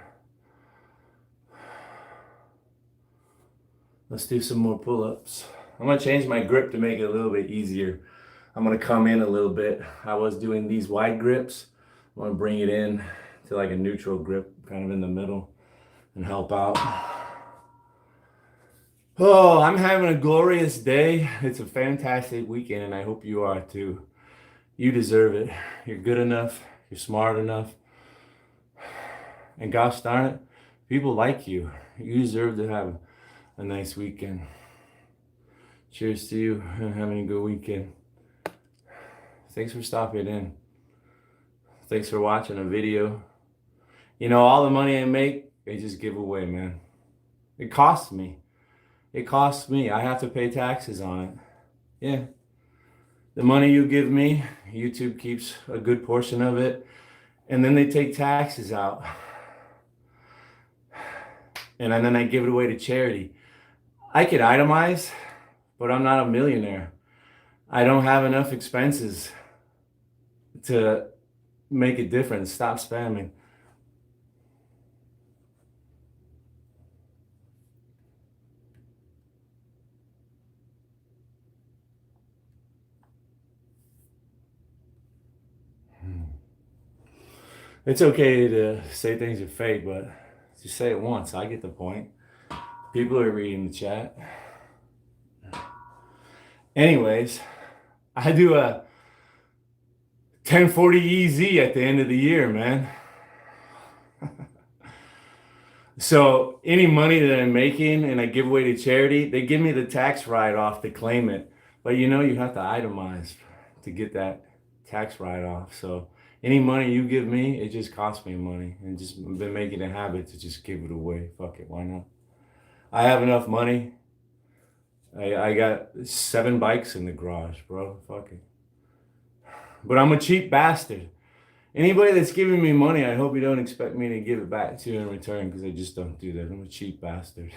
Let's do some more pull-ups. I'm gonna change my grip to make it a little bit easier. I'm gonna come in a little bit. I was doing these wide grips. I'm gonna bring it in to like a neutral grip, kind of in the middle, and help out. Oh, I'm having a glorious day. It's a fantastic weekend, and I hope you are too. You deserve it. You're good enough. You're smart enough. And gosh darn it, people like you. You deserve to have a nice weekend. Cheers to you and having a good weekend. Thanks for stopping in. Thanks for watching a video. You know, all the money I make, I just give away, man. It costs me. It costs me. I have to pay taxes on it. Yeah. The money you give me, YouTube keeps a good portion of it, and then they take taxes out. And then I give it away to charity. I could itemize, but I'm not a millionaire. I don't have enough expenses to make a difference. Stop spamming. It's okay to say things are fake, but just say it once. I get the point. People are reading the chat. Anyways, I do a 1040 EZ at the end of the year, man. So any money that I'm making and I give away to charity, they give me the tax write-off to claim it. But you have to itemize to get that tax write-off. So any money you give me, it just costs me money. And just been making a habit to just give it away. Fuck it, why not? I have enough money. I got 7 bikes in the garage, bro. Fuck it. But I'm a cheap bastard. Anybody that's giving me money, I hope you don't expect me to give it back to you in return, because I just don't do that. I'm a cheap bastard.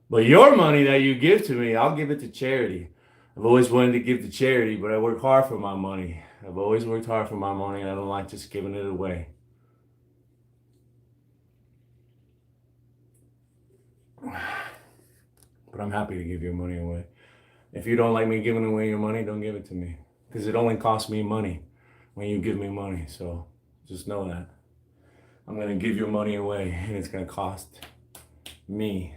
But your money that you give to me, I'll give it to charity. I've always wanted to give to charity, but I work hard for my money. I've always worked hard for my money, and I don't like just giving it away. But I'm happy to give your money away. If you don't like me giving away your money, don't give it to me. Because it only costs me money when you give me money. So just know that. I'm going to give your money away, and it's going to cost me.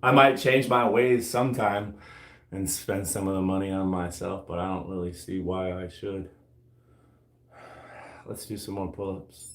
I might change my ways sometime and spend some of the money on myself, but I don't really see why I should. Let's do some more pull-ups.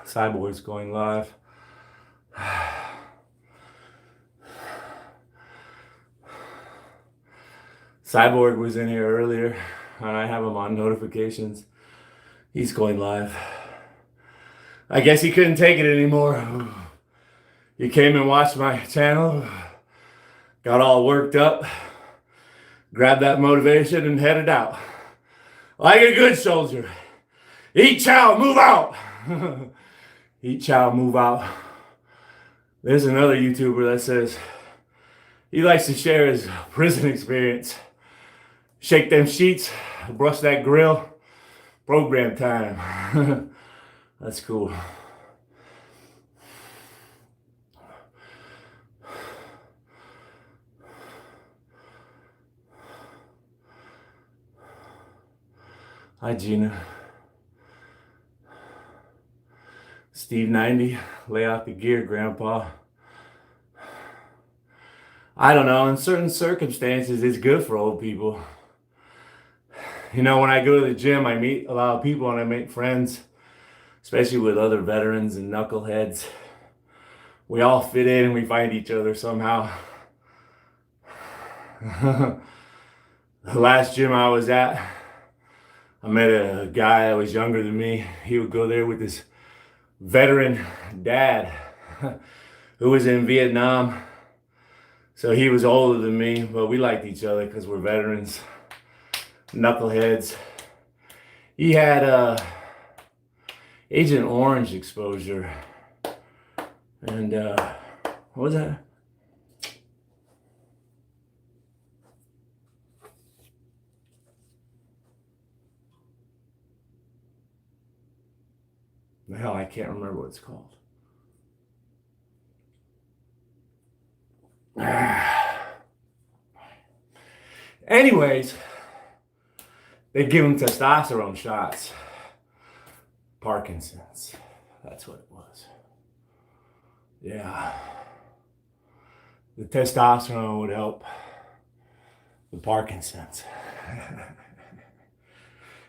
Cyborg's going live. Cyborg was in here earlier, and I have him on notifications. He's going live. I guess he couldn't take it anymore. He came and watched my channel, got all worked up, grabbed that motivation, and headed out. Like a good soldier. Eat, chow, move out. Eat, chow, move out. There's another YouTuber that says he likes to share his prison experience. Shake them sheets, brush that grill, program time. That's cool. Hi, Gina. Steve 90, lay out the gear, Grandpa. I don't know, in certain circumstances, it's good for old people. When I go to the gym, I meet a lot of people and I make friends, especially with other veterans and knuckleheads. We all fit in and we find each other somehow. The last gym I was at, I met a guy that was younger than me. He would go there with his veteran dad who was in Vietnam. So he was older than me, but we liked each other because we're veterans, knuckleheads. He had Agent Orange exposure. And what was that? The hell, I can't remember what it's called. Anyways, they give him testosterone shots. Parkinson's. That's what it was. Yeah. The testosterone would help the Parkinson's.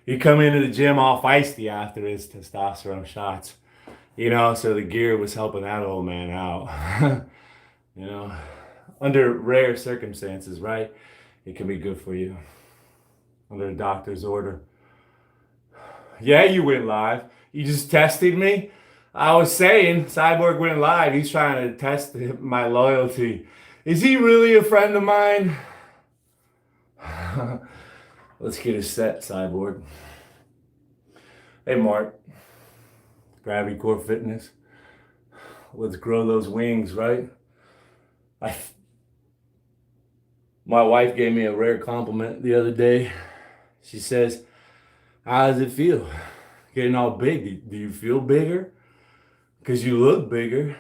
You come into the gym all feisty after his testosterone shots. You know, so the gear was helping that old man out. You know, under rare circumstances, right? It can be good for you. Under a doctor's order. Yeah, you went live. You just tested me. I was saying, Cyborg went live. He's trying to test my loyalty. Is he really a friend of mine? Let's get a set, Cyborg. Hey, Mark. Gravity Core Fitness. Let's grow those wings, right? My wife gave me a rare compliment the other day. She says, how does it feel? Getting all big. Do you feel bigger? Because you look bigger.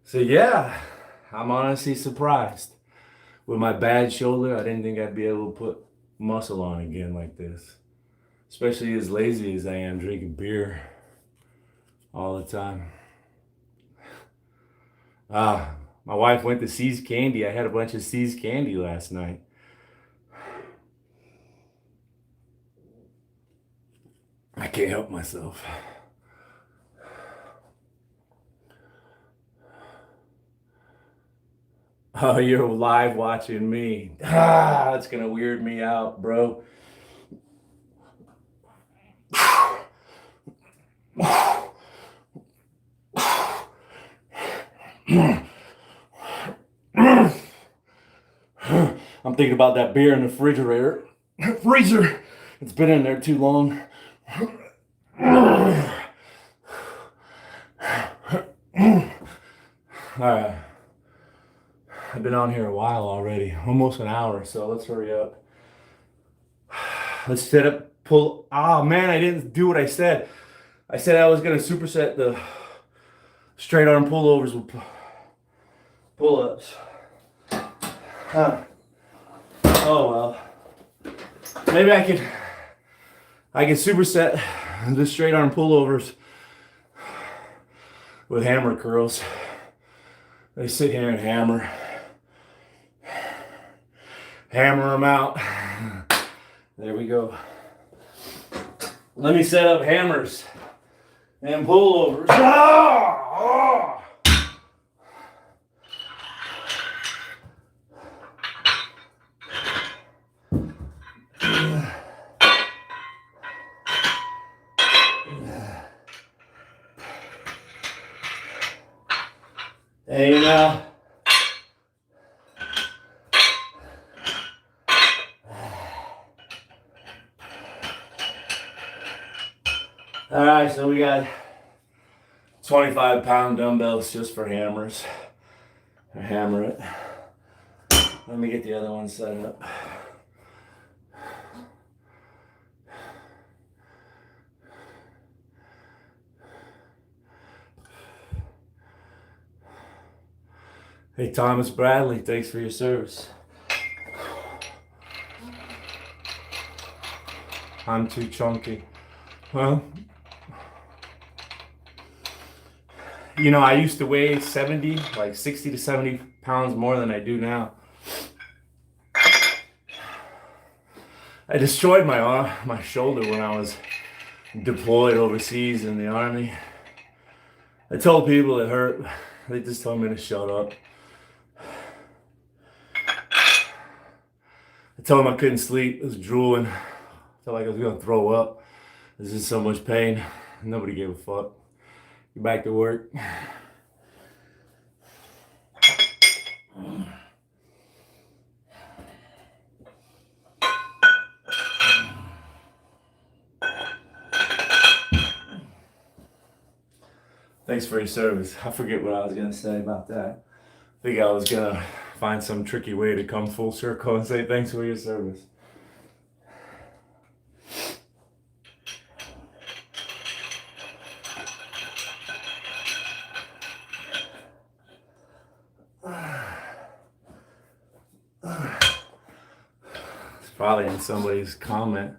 So yeah, I'm honestly surprised. With my bad shoulder, I didn't think I'd be able to put muscle on again like this. Especially as lazy as I am, drinking beer all the time. My wife went to See's Candy. I had a bunch of See's Candy last night. I can't help myself. Oh, you're live watching me. That's gonna weird me out, bro. I'm thinking about that beer in the refrigerator. Freezer! It's been in there too long. Alright. I've been on here a while already. Almost an hour, so let's hurry up. Let's set up, pull. Oh man, I didn't do what I said. I said I was gonna superset the straight arm pullovers with pull-ups. Oh well. Maybe I could superset the straight arm pullovers with hammer curls. I sit here and hammer them out. There we go. Let me set up hammers and pullovers. Hey, now. All right, so we got 25-pound dumbbells just for hammers. I hammer it. Let me get the other one set up. Hey, Thomas Bradley, thanks for your service. I'm too chunky. Well, you know, I used to weigh 70, like 60 to 70 pounds more than I do now. I destroyed my arm, my shoulder when I was deployed overseas in the Army. I told people it hurt. They just told me to shut up. I told them I couldn't sleep. I was drooling. I felt like I was going to throw up. There's just so much pain. Nobody gave a fuck. Get back to work. Thanks for your service. I forget what I was going to say about that. I think I was going to find some tricky way to come full circle and say thanks for your service. probably in somebody's comment.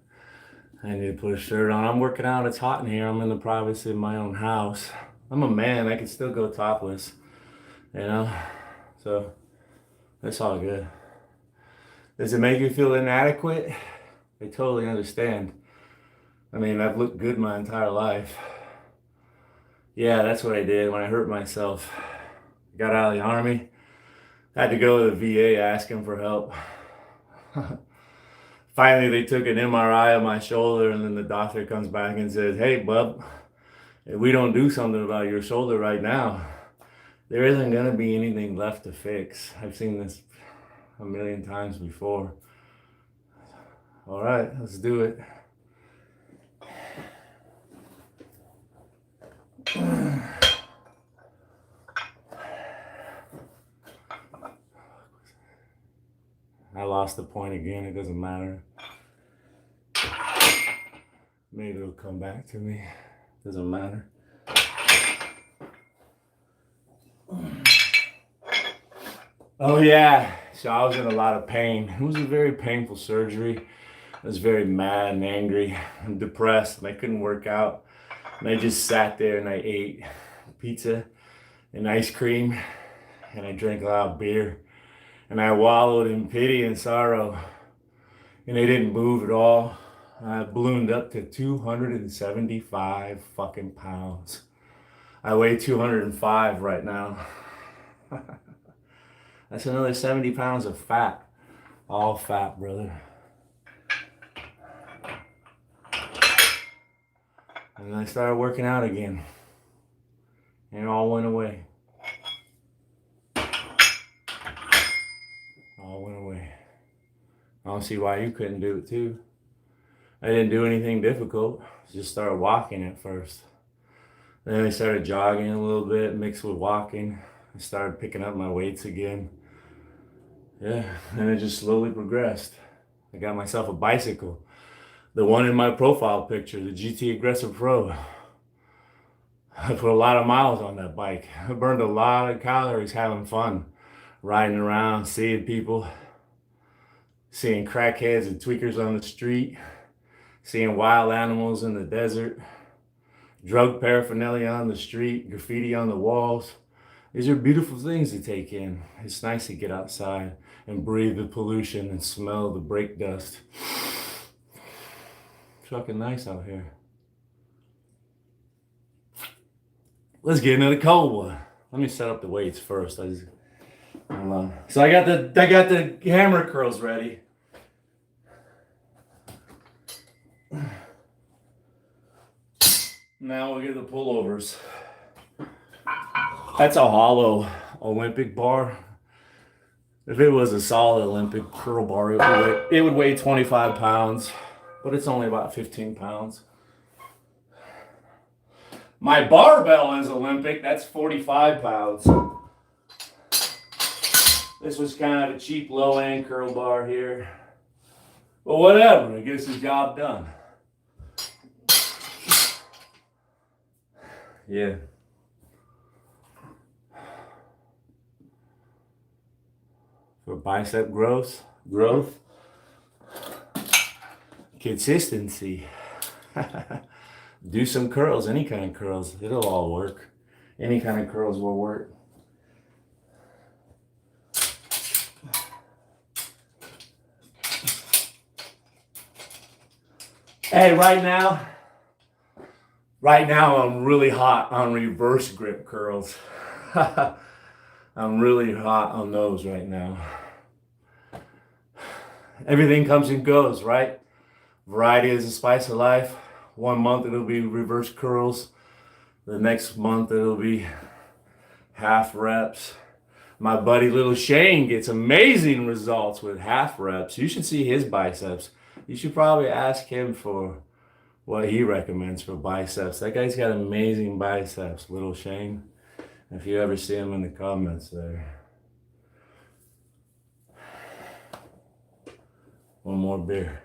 I need to put a shirt on. I'm working out. It's hot in here. I'm in the privacy of my own house. I'm a man. I can still go topless, you know? So that's all good. Does it make you feel inadequate? I totally understand. I mean, I've looked good my entire life. Yeah, that's what I did when I hurt myself. I got out of the army. I had to go to the VA asking for help. Finally, they took an MRI of my shoulder, and then the doctor comes back and says, "Hey, bub, if we don't do something about your shoulder right now, there isn't going to be anything left to fix." I've seen this a million times before. All right, let's do it. I lost the point again. It doesn't matter. Maybe it'll come back to me. Doesn't matter. Oh yeah, so I was in a lot of pain. It was a very painful surgery. I was very mad and angry and depressed, and I couldn't work out. And I just sat there and I ate pizza and ice cream, and I drank a lot of beer. And I wallowed in pity and sorrow, and I didn't move at all. I ballooned up to 275 fucking pounds. I weigh 205 right now. That's another 70 pounds of fat. All fat, brother. And then I started working out again. And it all went away. All went away. I don't see why you couldn't do it too. I didn't do anything difficult. Just started walking at first. Then I started jogging a little bit, mixed with walking. I started picking up my weights again. Yeah, and it just slowly progressed. I got myself a bicycle. The one in my profile picture, the GT Aggressive Pro. I put a lot of miles on that bike. I burned a lot of calories having fun. Riding around, seeing people. Seeing crackheads and tweakers on the street. Seeing wild animals in the desert. Drug paraphernalia on the street. Graffiti on the walls. These are beautiful things to take in. It's nice to get outside and breathe the pollution and smell the brake dust. It's fucking nice out here. Let's get into the cold one. Let me set up the weights first. Hold on. So I got the hammer curls ready. Now we'll get the pullovers. That's a hollow Olympic bar. If it was a solid Olympic curl bar, it would weigh 25 pounds, but it's only about 15 pounds. My barbell is Olympic, that's 45 pounds. This was kind of a cheap low-end curl bar here. But whatever, it gets the job done. Yeah. For bicep growth, consistency. Do some curls, any kind of curls. It'll all work. Any kind of curls will work. Hey, right now I'm really hot on reverse grip curls. I'm really hot on those right now. Everything comes and goes, right? Variety is the spice of life. 1 month it'll be reverse curls. The next month it'll be half reps. My buddy Little Shane gets amazing results with half reps. You should see his biceps. You should probably ask him for what he recommends for biceps. That guy's got amazing biceps, Little Shane. If you ever see him in the comments there. One more beer.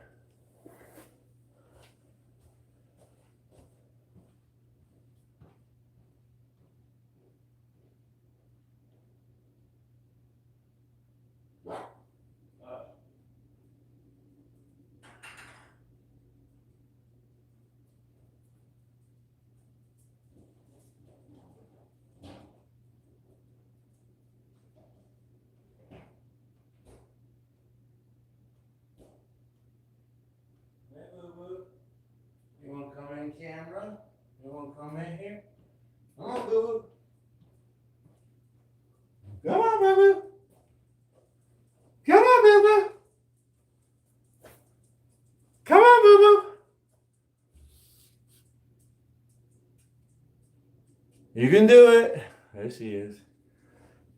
You can do it. There she is.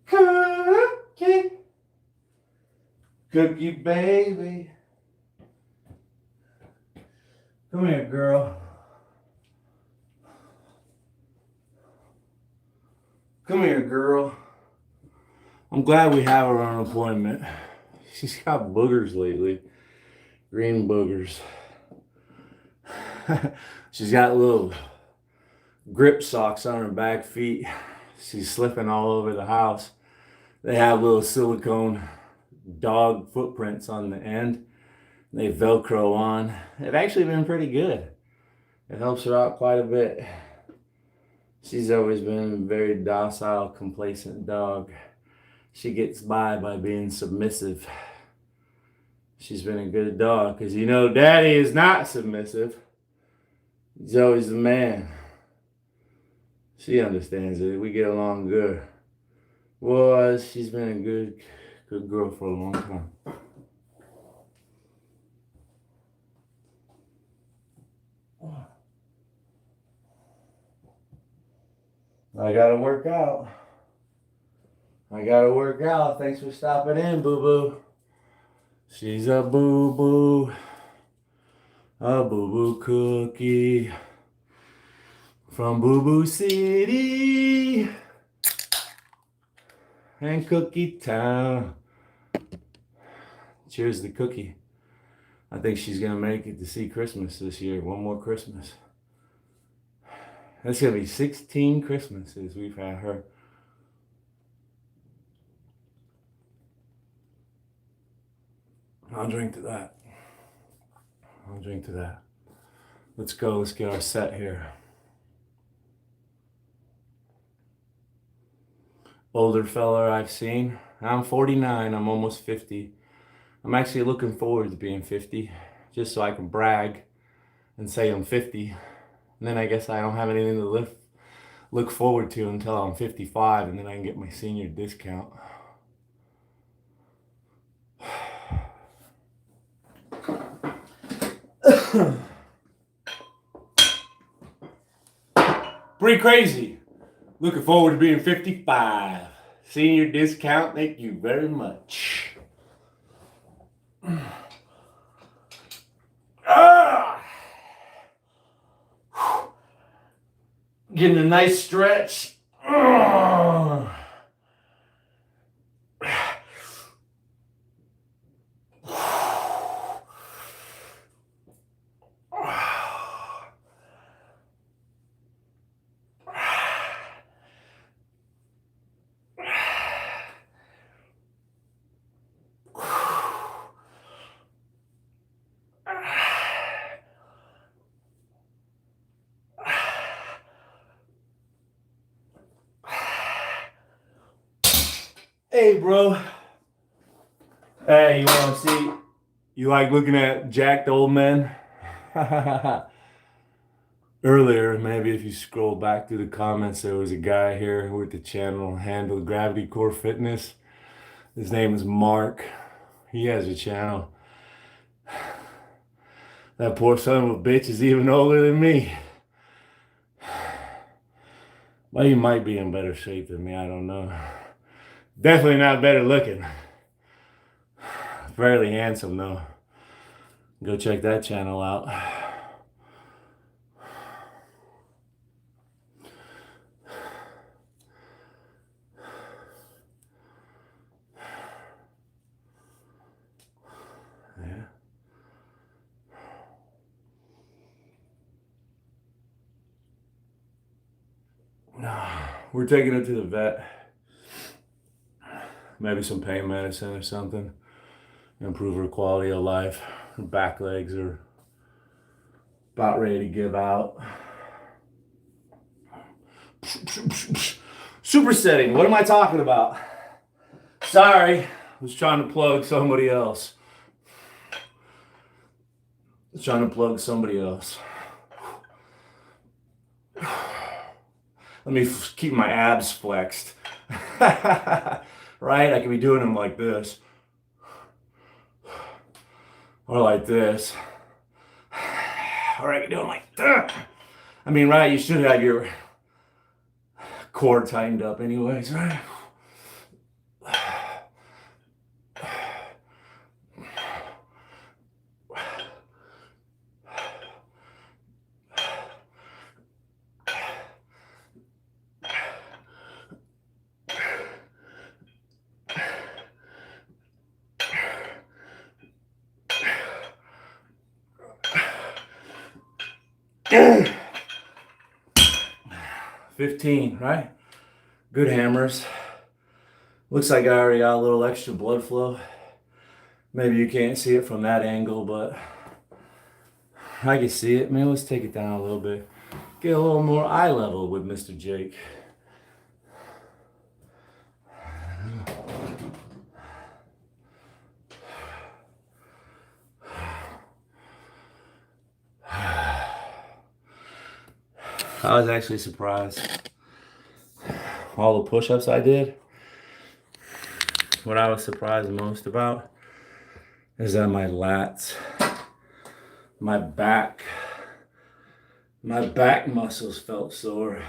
Cookie. Cookie baby. Come here, girl. Come here, girl. I'm glad we have her on an appointment. She's got boogers lately. Green boogers. She's got little grip socks on her back feet. She's slipping all over the house. They have little silicone dog footprints on the end. They Velcro on. They've actually been pretty good. It helps her out quite a bit. She's always been a very docile, complacent dog. She gets by being submissive. She's been a good dog because you know Daddy is not submissive. He's always the man. She understands it. We get along good. Well, she's been a good girl for a long time. I gotta work out. Thanks for stopping in, boo-boo. She's a boo-boo. A boo-boo cookie. From Boo-Boo City. And Cookie Town. Cheers to Cookie. I think she's gonna make it to see Christmas this year. One more Christmas. That's gonna be 16 Christmases we've had her. I'll drink to that. Let's go. Let's get our set here. Older fella I've seen. I'm 49. I'm almost 50. I'm actually looking forward to being 50, just so I can brag and say I'm 50. And then I guess I don't have anything to look forward to until I'm 55, and then I can get my senior discount. Pretty crazy. Looking forward to being 55. Senior discount, thank you very much. Getting a nice stretch. Hey, bro. Hey, you want to see? You like looking at jacked old men? Earlier, maybe if you scroll back through the comments, there was a guy here with the channel handle Gravity Core Fitness. His name is Mark. He has a channel. That poor son of a bitch is even older than me. Well, he might be in better shape than me, I don't know. Definitely not better looking. Fairly handsome though. Go check that channel out. Yeah. We're taking it to the vet. Maybe some pain medicine or something. Improve her quality of life. Her back legs are about ready to give out. Supersetting. What am I talking about? Sorry. I was trying to plug somebody else. Let me keep my abs flexed. Right? I could be doing them like this. Or like this. Or I could do them like that. I mean, right, you should have your core tightened up anyways, right? Yeah. 15, right? Good hammers. Looks like I already got a little extra blood flow. Maybe you can't see it from that angle, but I can see it. Man, let's take it down a little bit. Get a little more eye level with Mr. Jake. I was actually surprised. All the push-ups I did, what I was surprised most about is that my lats, my back muscles felt sore.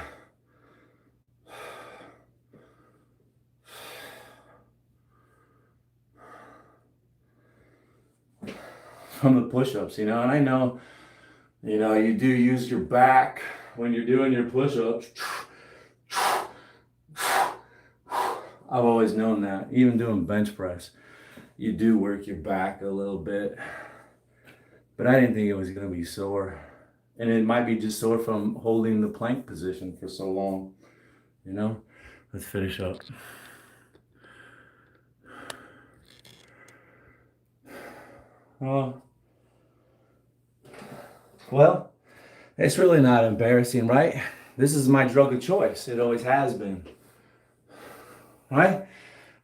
From the push-ups, and I know, you do use your back when you're doing your push-ups. I've always known that. Even doing bench press, you do work your back a little bit. But I didn't think it was going to be sore. And it might be just sore from holding the plank position for so long. Let's finish up. Well, it's really not embarrassing, right? This is my drug of choice. It always has been. Right?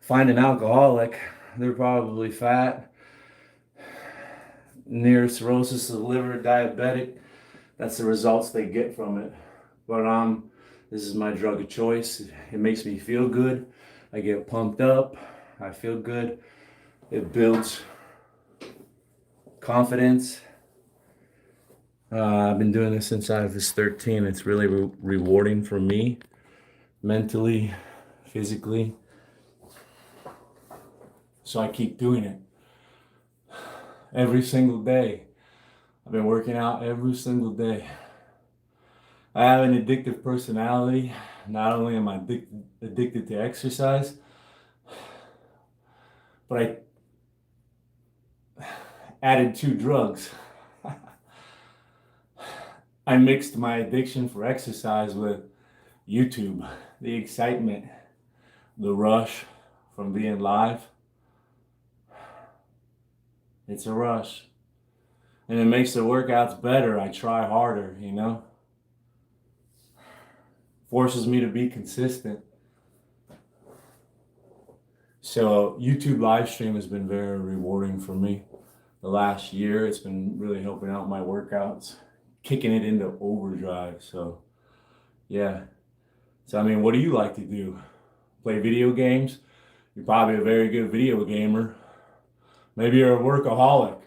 Find an alcoholic, they're probably fat, near cirrhosis of the liver, diabetic. That's the results they get from it. But this is my drug of choice. It makes me feel good. I get pumped up. I feel good. It builds confidence. I've been doing this since I was 13. It's really rewarding for me, mentally, physically. So I keep doing it every single day. I've been working out every single day. I have an addictive personality. Not only am I addicted to exercise, but I added 2 drugs. I mixed my addiction for exercise with YouTube, the excitement, the rush from being live. It's a rush. And it makes the workouts better. I try harder, Forces me to be consistent. So YouTube live stream has been very rewarding for me. The last year, it's been really helping out my workouts, kicking it into overdrive. So, yeah. So, what do you like to do? Play video games? You're probably a very good video gamer. Maybe you're a workaholic,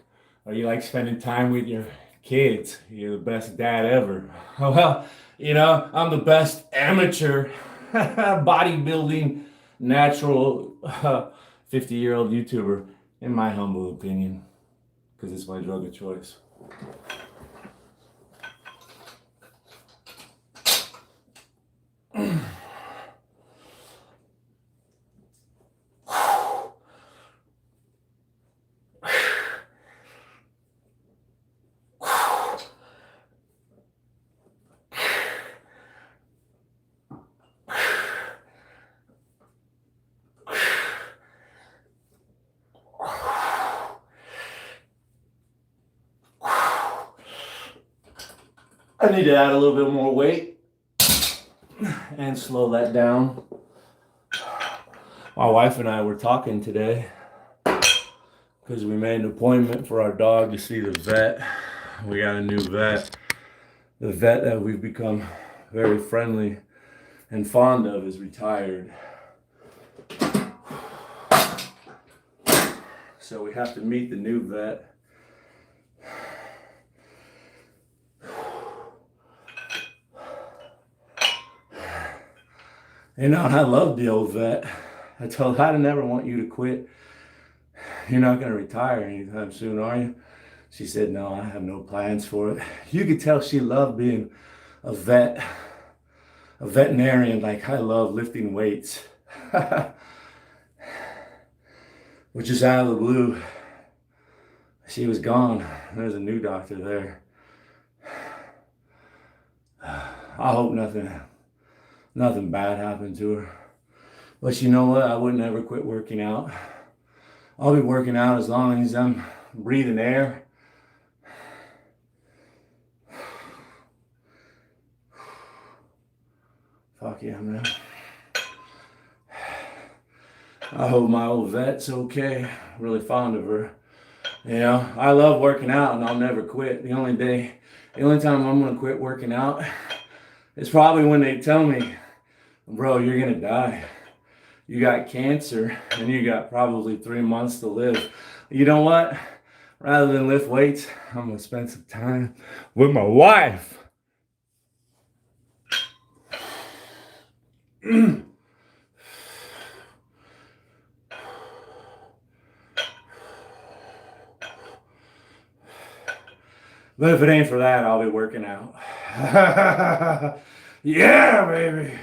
or you like spending time with your kids. You're the best dad ever. Well, I'm the best amateur bodybuilding natural 50-year-old YouTuber, in my humble opinion, because it's my drug of choice. I need to add a little bit more weight and slow that down. My wife and I were talking today because we made an appointment for our dog to see the vet. We got a new vet. The vet that we've become very friendly and fond of is retired. So we have to meet the new vet. And I love the old vet. I told her, I never want you to quit. You're not going to retire anytime soon, are you? She said, no, I have no plans for it. You could tell she loved being a vet, a veterinarian. Like I love lifting weights, which is out of the blue. She was gone. There's a new doctor there. I hope nothing bad happened to her. But you know what? I would never quit working out. I'll be working out as long as I'm breathing air. Fuck yeah, man. I hope my old vet's okay. Really fond of her. You know, I love working out and I'll never quit. The only time I'm gonna quit working out is probably when they tell me, bro, you're gonna die. You got cancer and you got probably 3 months to live. You know what? Rather than lift weights, I'm gonna spend some time with my wife. But if it ain't for that, I'll be working out. Yeah, baby.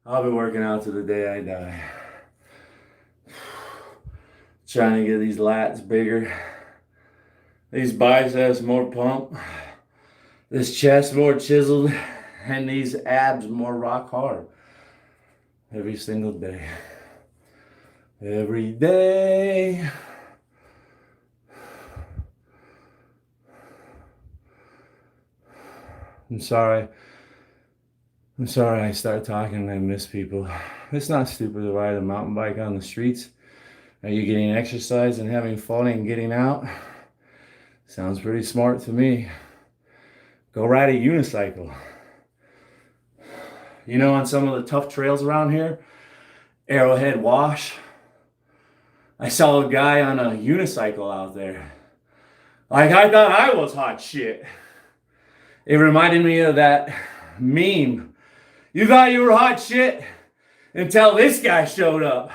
I'll be working out to the day I die. Trying to get these lats bigger, these biceps more pumped, this chest more chiseled, and these abs more rock hard. Every single day. Every day. I'm sorry I start talking and I miss people. It's not stupid to ride a mountain bike on the streets. Are you getting exercise and having fun and getting out? Sounds pretty smart to me. Go ride a unicycle. You know, on some of the tough trails around here, Arrowhead Wash, I saw a guy on a unicycle out there. Like, I thought I was hot shit. It reminded me of that meme. You thought you were hot shit until this guy showed up.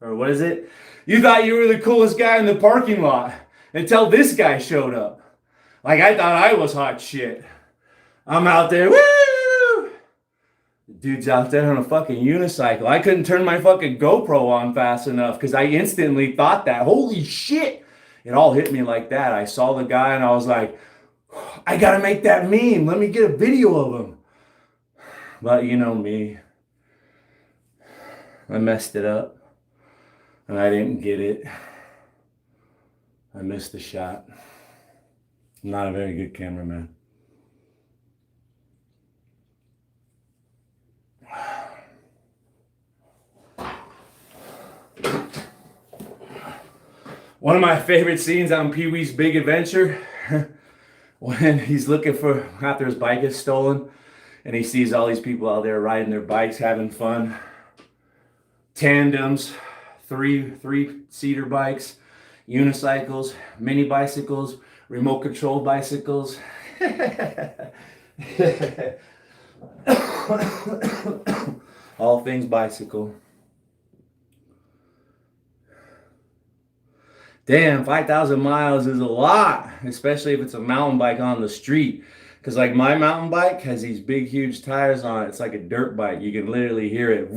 Or what is it? You thought you were the coolest guy in the parking lot until this guy showed up. Like, I thought I was hot shit. I'm out there, woo! The dude's out there on a fucking unicycle. I couldn't turn my fucking GoPro on fast enough because I instantly thought that, holy shit! It all hit me like that. I saw the guy and I was like, I gotta make that meme. Let me get a video of him. But you know me. I messed it up. And I didn't get it. I missed the shot. I'm not a very good cameraman. One of my favorite scenes on Pee-wee's Big Adventure, when he's looking for, after his bike is stolen, and he sees all these people out there riding their bikes, having fun. Tandems, three-seater bikes, unicycles, mini bicycles, remote control bicycles. All things bicycle. Damn, 5,000 miles is a lot, especially if it's a mountain bike on the street. Because like my mountain bike has these big, huge tires on it. It's like a dirt bike. You can literally hear it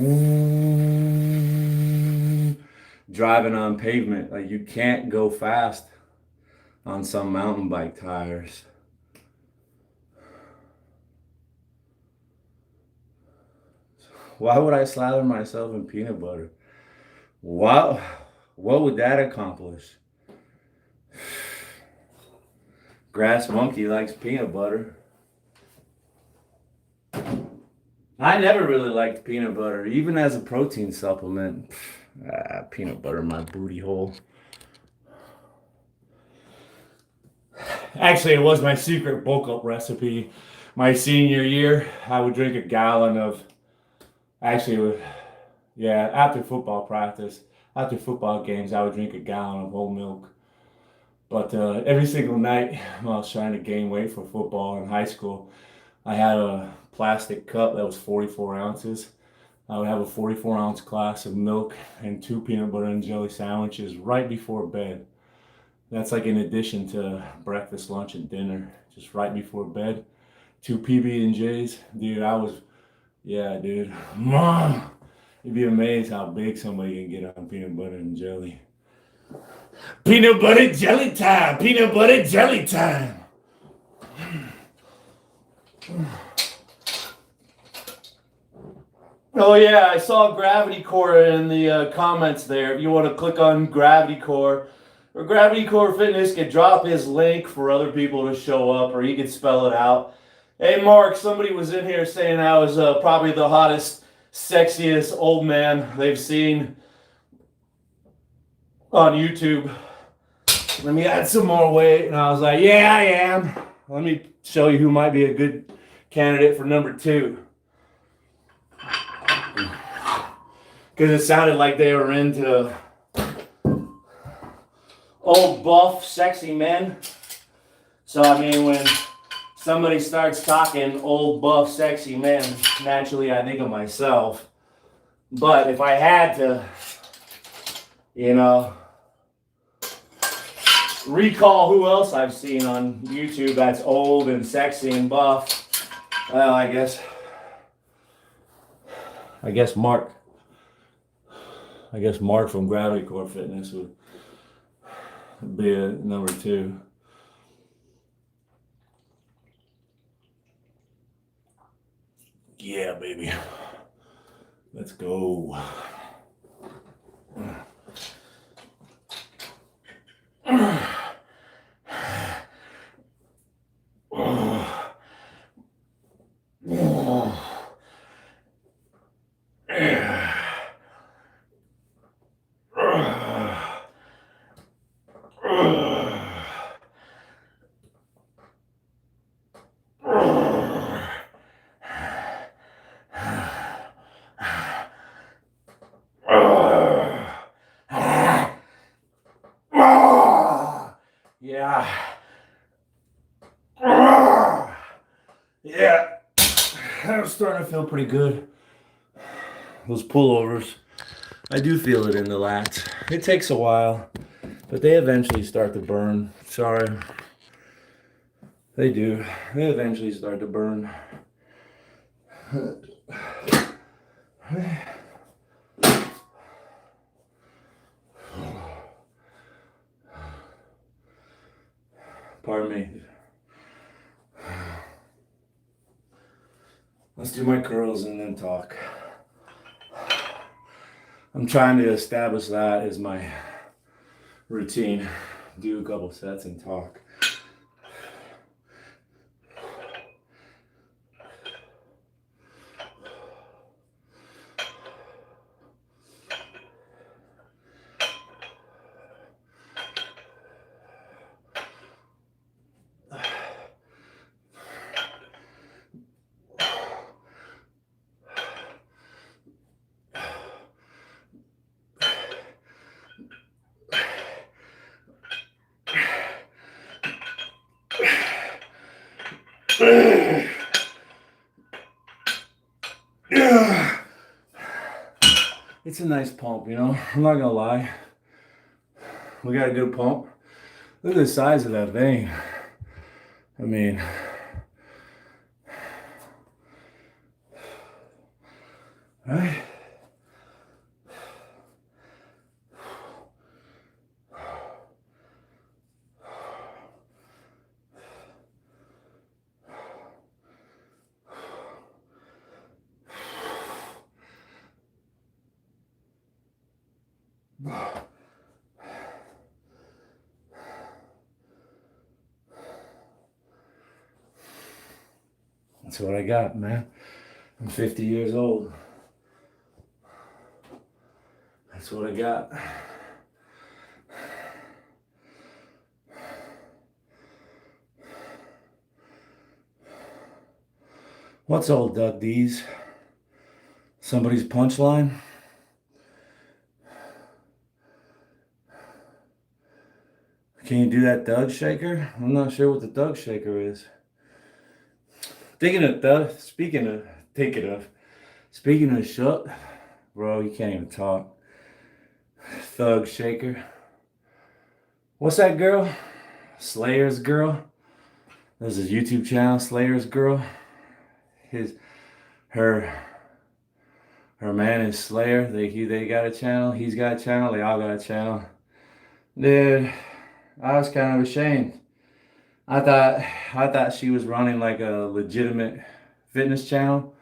driving on pavement. Like you can't go fast on some mountain bike tires. Why would I slather myself in peanut butter? Wow. What would that accomplish? Grass monkey likes peanut butter. I never really liked peanut butter, even as a protein supplement. Peanut butter in my booty hole. Actually, it was my secret bulk up recipe. My senior year, I would drink a gallon of, after football practice, after football games, I would drink a gallon of whole milk. But every single night when I was trying to gain weight for football in high school, I had a plastic cup that was 44 ounces. I would have a 44-ounce glass of milk and 2 peanut butter and jelly sandwiches right before bed. That's like in addition to breakfast, lunch, and dinner, just right before bed. 2 PB&Js, dude. Yeah, dude. Mom, you'd be amazed how big somebody can get on peanut butter and jelly. Peanut butter jelly time! Peanut butter jelly time! Oh yeah, I saw Gravity Core in the comments there. If you want to click on Gravity Core, or Gravity Core Fitness could drop his link for other people to show up, or he could spell it out. Hey Mark, somebody was in here saying I was probably the hottest, sexiest old man they've seen on YouTube. Let me add some more weight. And I was like, yeah, I am. Let me show you who might be a good candidate for number 2. Because it sounded like they were into old, buff, sexy men. So, I mean, when somebody starts talking old, buff, sexy men, naturally I think of myself. But if I had to, recall who else I've seen on YouTube that's old and sexy and buff, well, I guess Mark. I guess Mark from Gravity Core Fitness would be a number 2. Yeah, baby. Let's go. Yeah. Yeah. I'm starting to feel pretty good. Those pullovers, I do feel it in the lats. It takes a while, but they eventually start to burn. Sorry. They do. They eventually start to burn. Pardon me. Let's do my curls and then talk. I'm trying to establish that as my routine. Do a couple sets and talk. It's a nice pump, I'm not gonna lie. We got a good pump. Look at the size of that vein. I mean, right? That's what I got, man. I'm 50 years old. That's what I got. What's old Doug D's? Somebody's punchline? Can you do that thug shaker? I'm not sure what the thug shaker is. Speaking of shut, bro, you can't even talk. Thug shaker. What's that girl? Slayer's girl. There's a YouTube channel, Slayer's girl. Her man is Slayer. They got a channel. He's got a channel. They all got a channel. Dude, I was kind of ashamed. I thought she was running like a legitimate fitness channel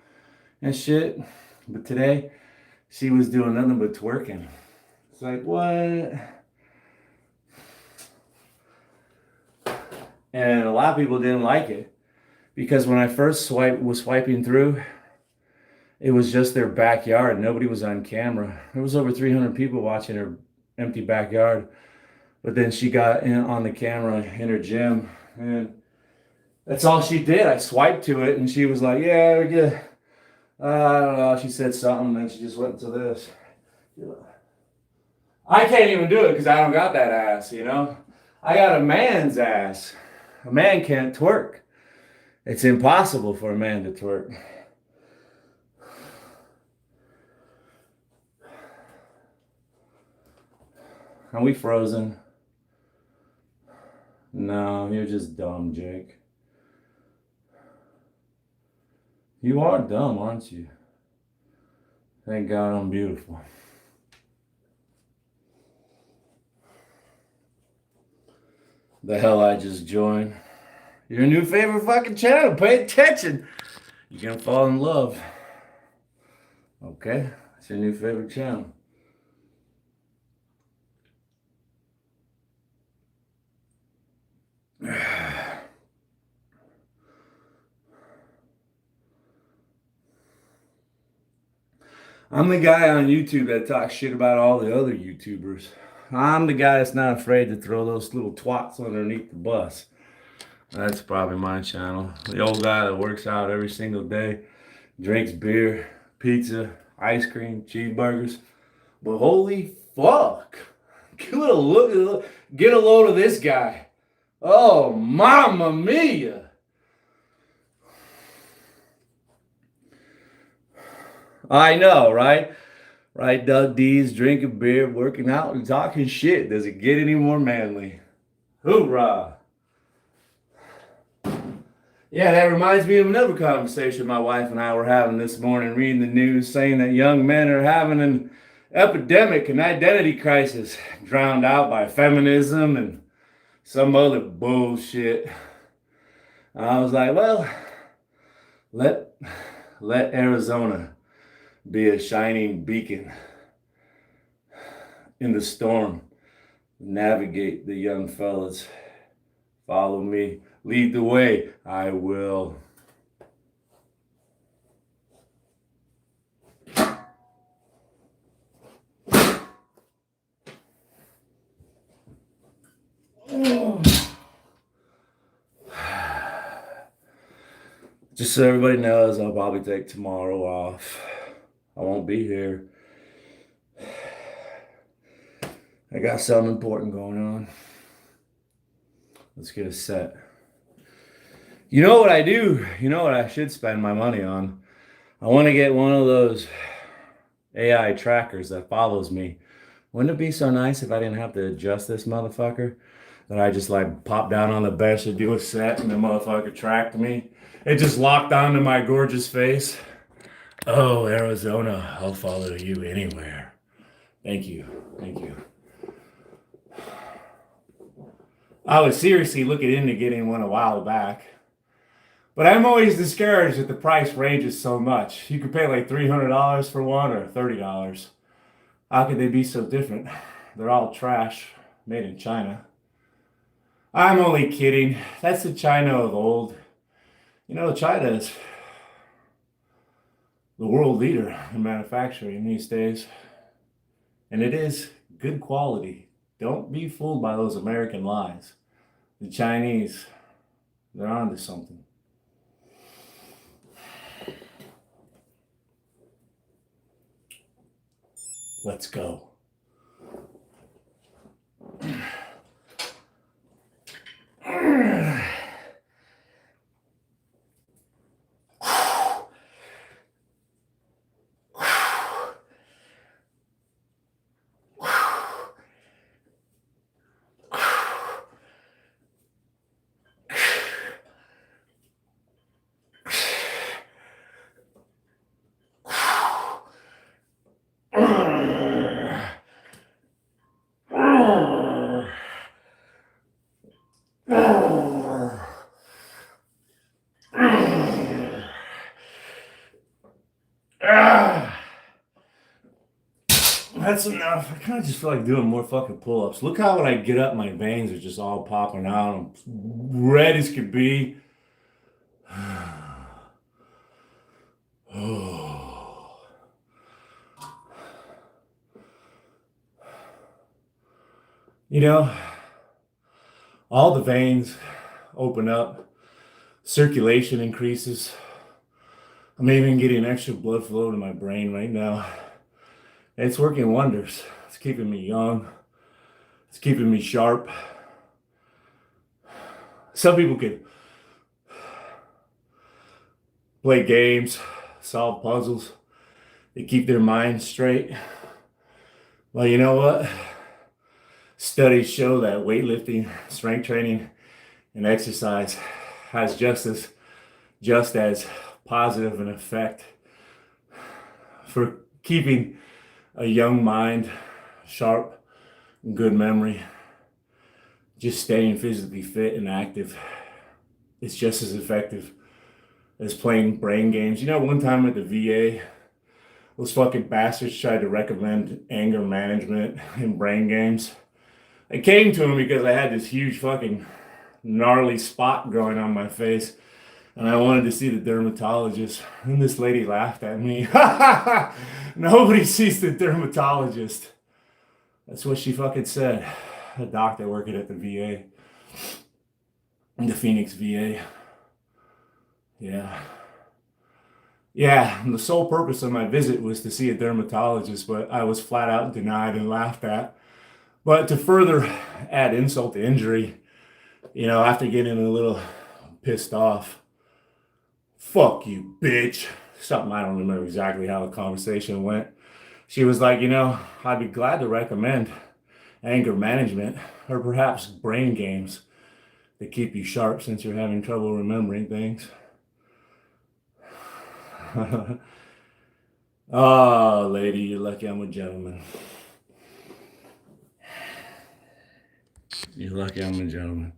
and shit. But today, she was doing nothing but twerking. It's like, what? And a lot of people didn't like it because when I first was swiping through, it was just their backyard. Nobody was on camera. There was over 300 people watching her empty backyard. But then she got in on the camera in her gym, and that's all she did. I swiped to it, and she was like, "Yeah, we're good." I don't know. She said something, and then she just went into this. I can't even do it because I don't got that ass, you know? I got a man's ass. A man can't twerk. It's impossible for a man to twerk. Are we frozen? No, you're just dumb, Jake. You are dumb, aren't you? Thank God I'm beautiful. The hell I just joined. Your new favorite fucking channel. Pay attention. You're gonna fall in love. Okay? It's your new favorite channel. I'm the guy on YouTube that talks shit about all the other YouTubers. I'm the guy that's not afraid to throw those little twats underneath the bus. That's probably my channel. The old guy that works out every single day, drinks beer, pizza, ice cream, cheeseburgers. But holy fuck. Get a load of this guy. Oh, mamma mia. I know, right? Right, Doug D's drinking beer, working out, and talking shit. Does it get any more manly? Hoorah! Yeah, that reminds me of another conversation my wife and I were having this morning, reading the news saying that young men are having an epidemic, an identity crisis, drowned out by feminism and some other bullshit. I was like, well, let Arizona be a shining beacon in the storm. Navigate the young fellas. Follow me. Lead the way. I will. Just so everybody knows, I'll probably take tomorrow off. I won't be here. I got something important going on. Let's get a set. You know what I do? You know what I should spend my money on? I want to get one of those AI trackers that follows me. Wouldn't it be so nice if I didn't have to adjust this motherfucker? That I just like pop down on the bench and do a set and the motherfucker tracked me. It just locked onto my gorgeous face. Oh, Arizona, I'll follow you anywhere. Thank you. Thank you. I was seriously looking into getting one a while back. But I'm always discouraged that the price ranges so much. You could pay like $300 for one or $30. How could they be so different? They're all trash, made in China. I'm only kidding. That's the China of old. You know, China is the world leader in manufacturing these days. And it is good quality. Don't be fooled by those American lies. The Chinese, they're onto something. Let's go. That's enough. I kind of just feel like doing more fucking pull-ups. Look how when I get up, my veins are just all popping out. I'm red as could be. You know, all the veins open up, circulation increases. I'm even getting extra blood flow to my brain right now. It's working wonders. It's keeping me young. It's keeping me sharp. Some people could play games, solve puzzles. They keep their minds straight. Well, you know what? Studies show that weightlifting, strength training, and exercise has just as positive an effect for keeping a young mind, sharp, and good memory. Just staying physically fit and active. It's just as effective as playing brain games. You know, one time at the VA, those fucking bastards tried to recommend anger management and brain games. I came to them because I had this huge fucking gnarly spot growing on my face, and I wanted to see the dermatologist. And this lady laughed at me. Nobody sees the dermatologist. That's what she fucking said. A doctor working at the VA. The Phoenix VA. Yeah. Yeah, and the sole purpose of my visit was to see a dermatologist, but I was flat out denied and laughed at. But to further add insult to injury, you know, after getting a little pissed off, fuck you, bitch. Something I don't remember exactly how the conversation went. She was like, you know, I'd be glad to recommend anger management or perhaps brain games that keep you sharp since you're having trouble remembering things. Oh, lady, you're lucky I'm a gentleman. You're lucky I'm a gentleman.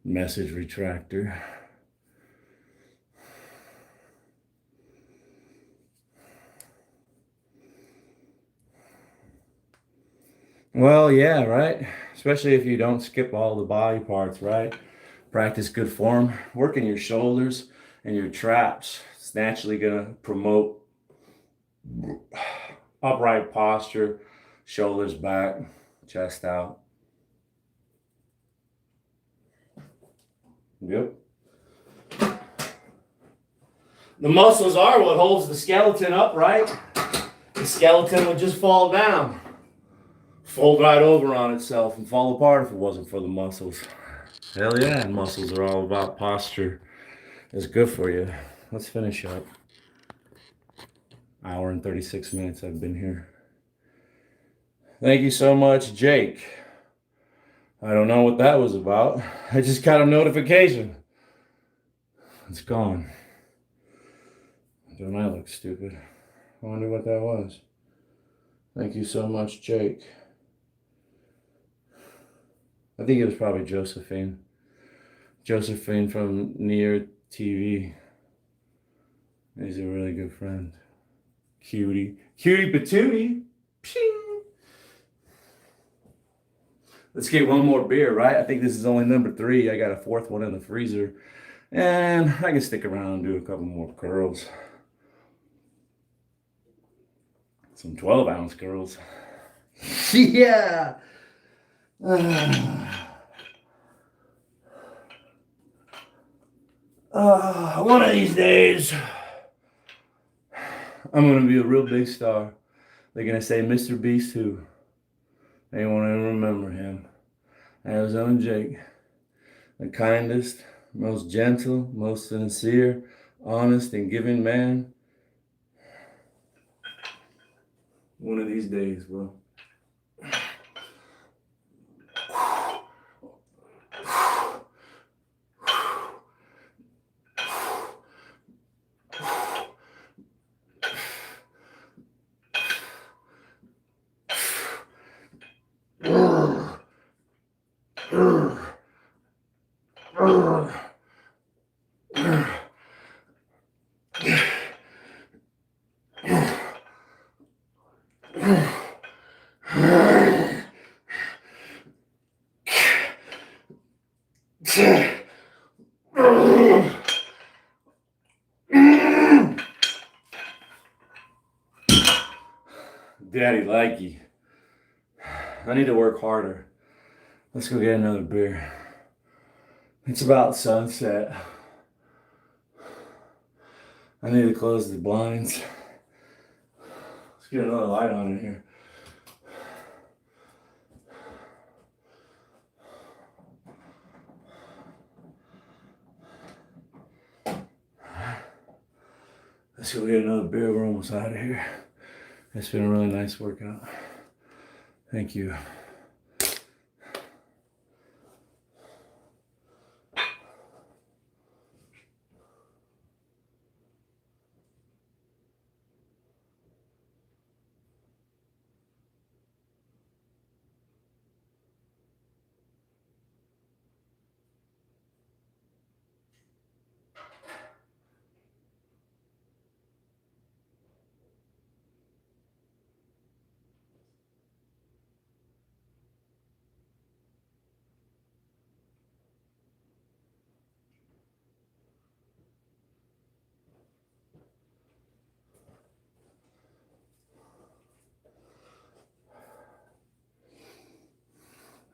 Message retractor. Well, yeah, right? Especially if you don't skip all the body parts, right? Practice good form. Working your shoulders and your traps. It's naturally going to promote upright posture, shoulders back, chest out. Yep. The muscles are what holds the skeleton upright. The skeleton would just fall down, fold right over on itself, and fall apart if it wasn't for the muscles. Hell yeah, muscles are all about posture. It's good for you. Let's finish up. Hour and 36 minutes I've been here. Thank you so much, Jake. I don't know what that was about. I just got a notification. It's gone. Don't I look stupid? I wonder what that was. Thank you so much, Jake. I think it was probably Josephine. Josephine from Near TV. He's a really good friend. Cutie. Cutie patootie. Pshing. Let's get one more beer, right? I think this is only number 3. I got a 4th one in the freezer. And I can stick around and do a couple more curls. Some 12-ounce curls. Yeah! One of these days, I'm going to be a real big star. They're going to say Mr. Beast who? They won't even remember him. Arizona Jake. The kindest, most gentle, most sincere, honest, and giving man. One of these days, bro. Daddy likey. I need to work harder. Let's go get another beer. It's about sunset. I need to close the blinds. Let's get another light on in here. Let's go get another beer. We're almost out of here. It's been a really nice workout. Thank you.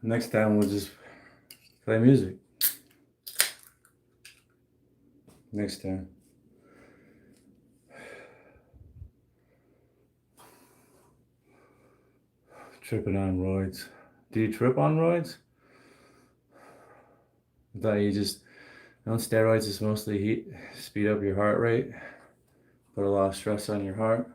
Next time we'll just play music. Next time. Tripping on roids. Do you trip on roids? I thought you just, on steroids, it's mostly speed up your heart rate, put a lot of stress on your heart.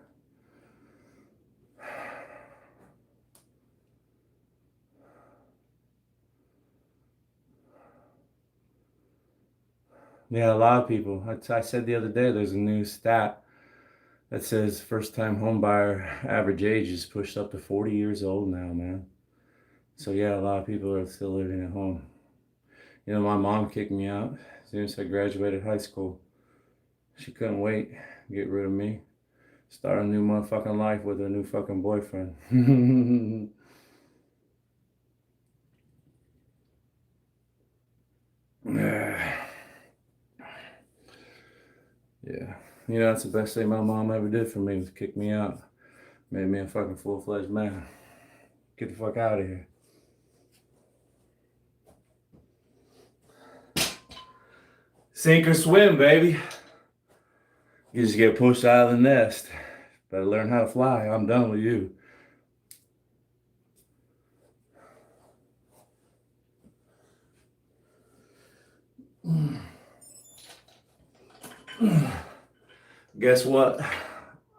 Yeah, a lot of people. I said the other day, there's a new stat that says first-time home buyer average age is pushed up to 40 years old now, man. So yeah, a lot of people are still living at home. You know, my mom kicked me out as soon as I graduated high school. She couldn't wait to get rid of me. Start a new motherfucking life with a new fucking boyfriend. Yeah. You know, that's the best thing my mom ever did for me was kick me out. Made me a fucking full-fledged man. Get the fuck out of here. Sink or swim, baby. You just get pushed out of the nest. Better learn how to fly. I'm done with you. Guess what?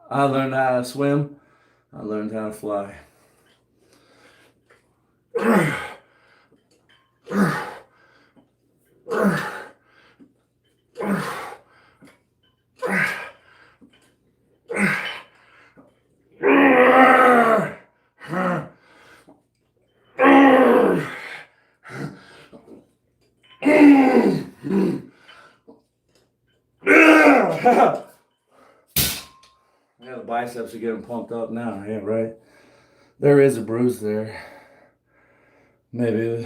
I learned how to swim. I learned how to fly. Yeah, the biceps are getting pumped up now. Yeah, right. There is a bruise there. Maybe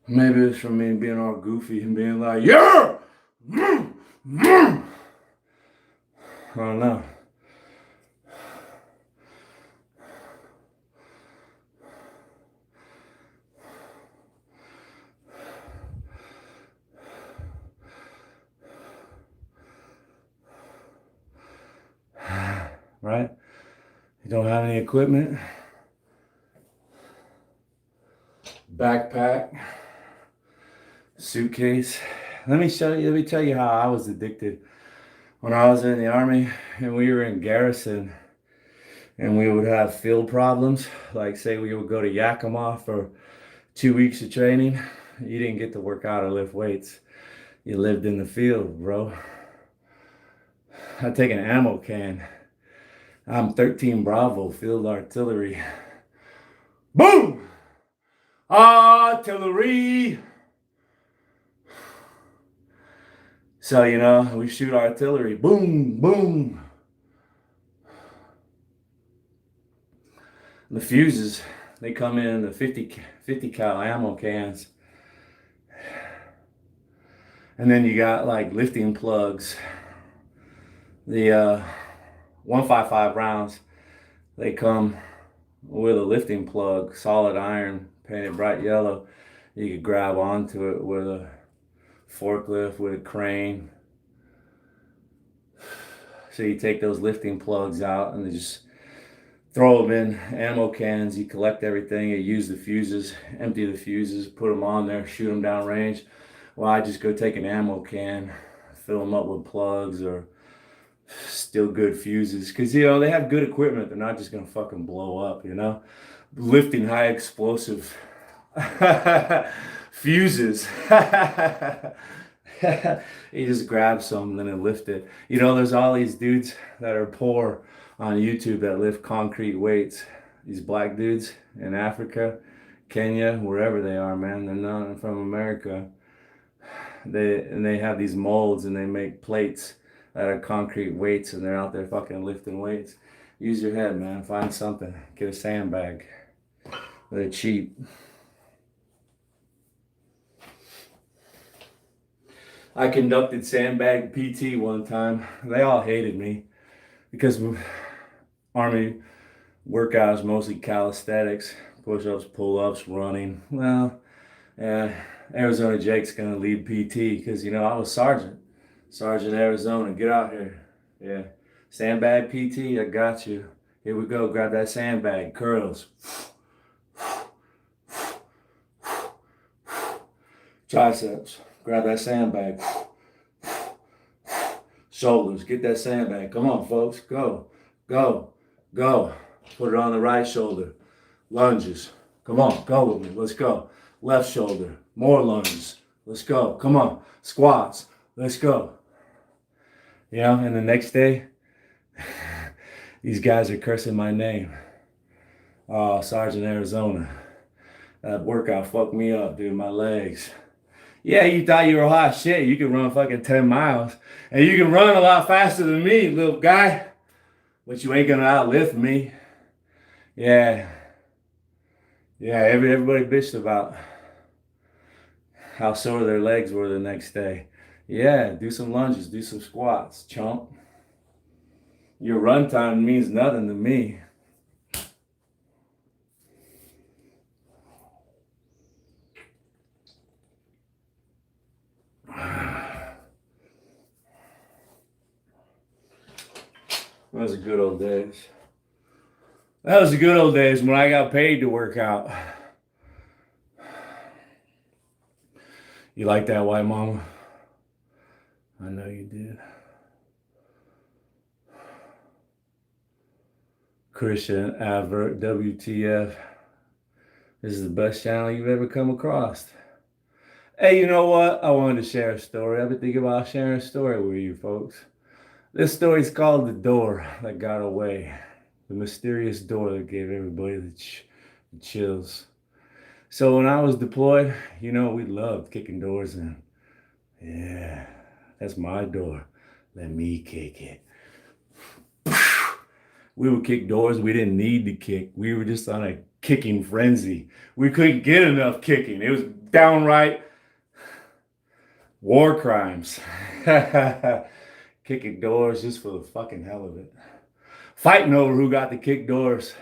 it's from me being all goofy and being like, yeah! I don't know. Right? You don't have any equipment. Backpack. Suitcase. Let me tell you how I was addicted when I was in the Army and we were in garrison and we would have field problems. Like say we would go to Yakima for 2 weeks of training. You didn't get to work out or lift weights. You lived in the field, bro. I'd take an ammo can. I'm 13 Bravo field artillery. Boom! Artillery! So, you know, we shoot artillery. Boom, boom. The fuses, they come in the 50 cal ammo cans. And then you got like lifting plugs. The 155 rounds, they come with a lifting plug, solid iron, painted bright yellow. You could grab onto it with a forklift, with a crane. So you take those lifting plugs out and they just throw them in ammo cans. You collect everything. You use the fuses, empty the fuses, put them on there, shoot them down range. Well, I just go take an ammo can, fill them up with plugs or still good fuses. Because, you know, they have good equipment. They're not just going to fucking blow up, you know? Lifting high explosive fuses. You just grab something and lift it. You know, there's all these dudes that are poor on YouTube that lift concrete weights. These black dudes in Africa, Kenya, wherever they are, man. They're not from America. They have these molds and they make plates that are concrete weights and they're out there fucking lifting weights. Use your head, man. Find something. Get a sandbag. They're cheap. I conducted sandbag PT one time. They all hated me because Army workouts, mostly calisthenics, push-ups, pull-ups, running. Well, Arizona Jake's gonna lead PT because, you know, I was Sergeant Arizona. Get out here. Yeah. Sandbag PT, I got you. Here we go. Grab that sandbag. Curls. Triceps. Grab that sandbag. Shoulders. Get that sandbag. Come on, folks. Go. Go. Go. Put it on the right shoulder. Lunges. Come on. Go with me. Let's go. Left shoulder. More lunges. Let's go. Come on. Squats. Let's go. You know, and the next day, these guys are cursing my name. Oh, Sergeant Arizona. That workout fucked me up, dude. My legs. Yeah, you thought you were hot shit. You could run fucking 10 miles. And you can run a lot faster than me, little guy. But you ain't gonna outlift me. Yeah. Yeah, everybody bitched about how sore their legs were the next day. Yeah, do some lunges, do some squats, chump. Your run time means nothing to me. Those are good old days. That was the good old days when I got paid to work out. You like that, white mama? I know you did. Christian Advert, WTF. This is the best channel you've ever come across. Hey, you know what? I wanted to share a story. I've been thinking about sharing a story with you folks. This story's called The Door That Got Away. The mysterious door that gave everybody the chills. So when I was deployed, you know, we loved kicking doors in. Yeah, that's my door. Let me kick it. We would kick doors we didn't need to kick. We were just on a kicking frenzy. We couldn't get enough kicking. It was downright war crimes. Kicking doors just for the fucking hell of it. Fighting over who got to kick doors.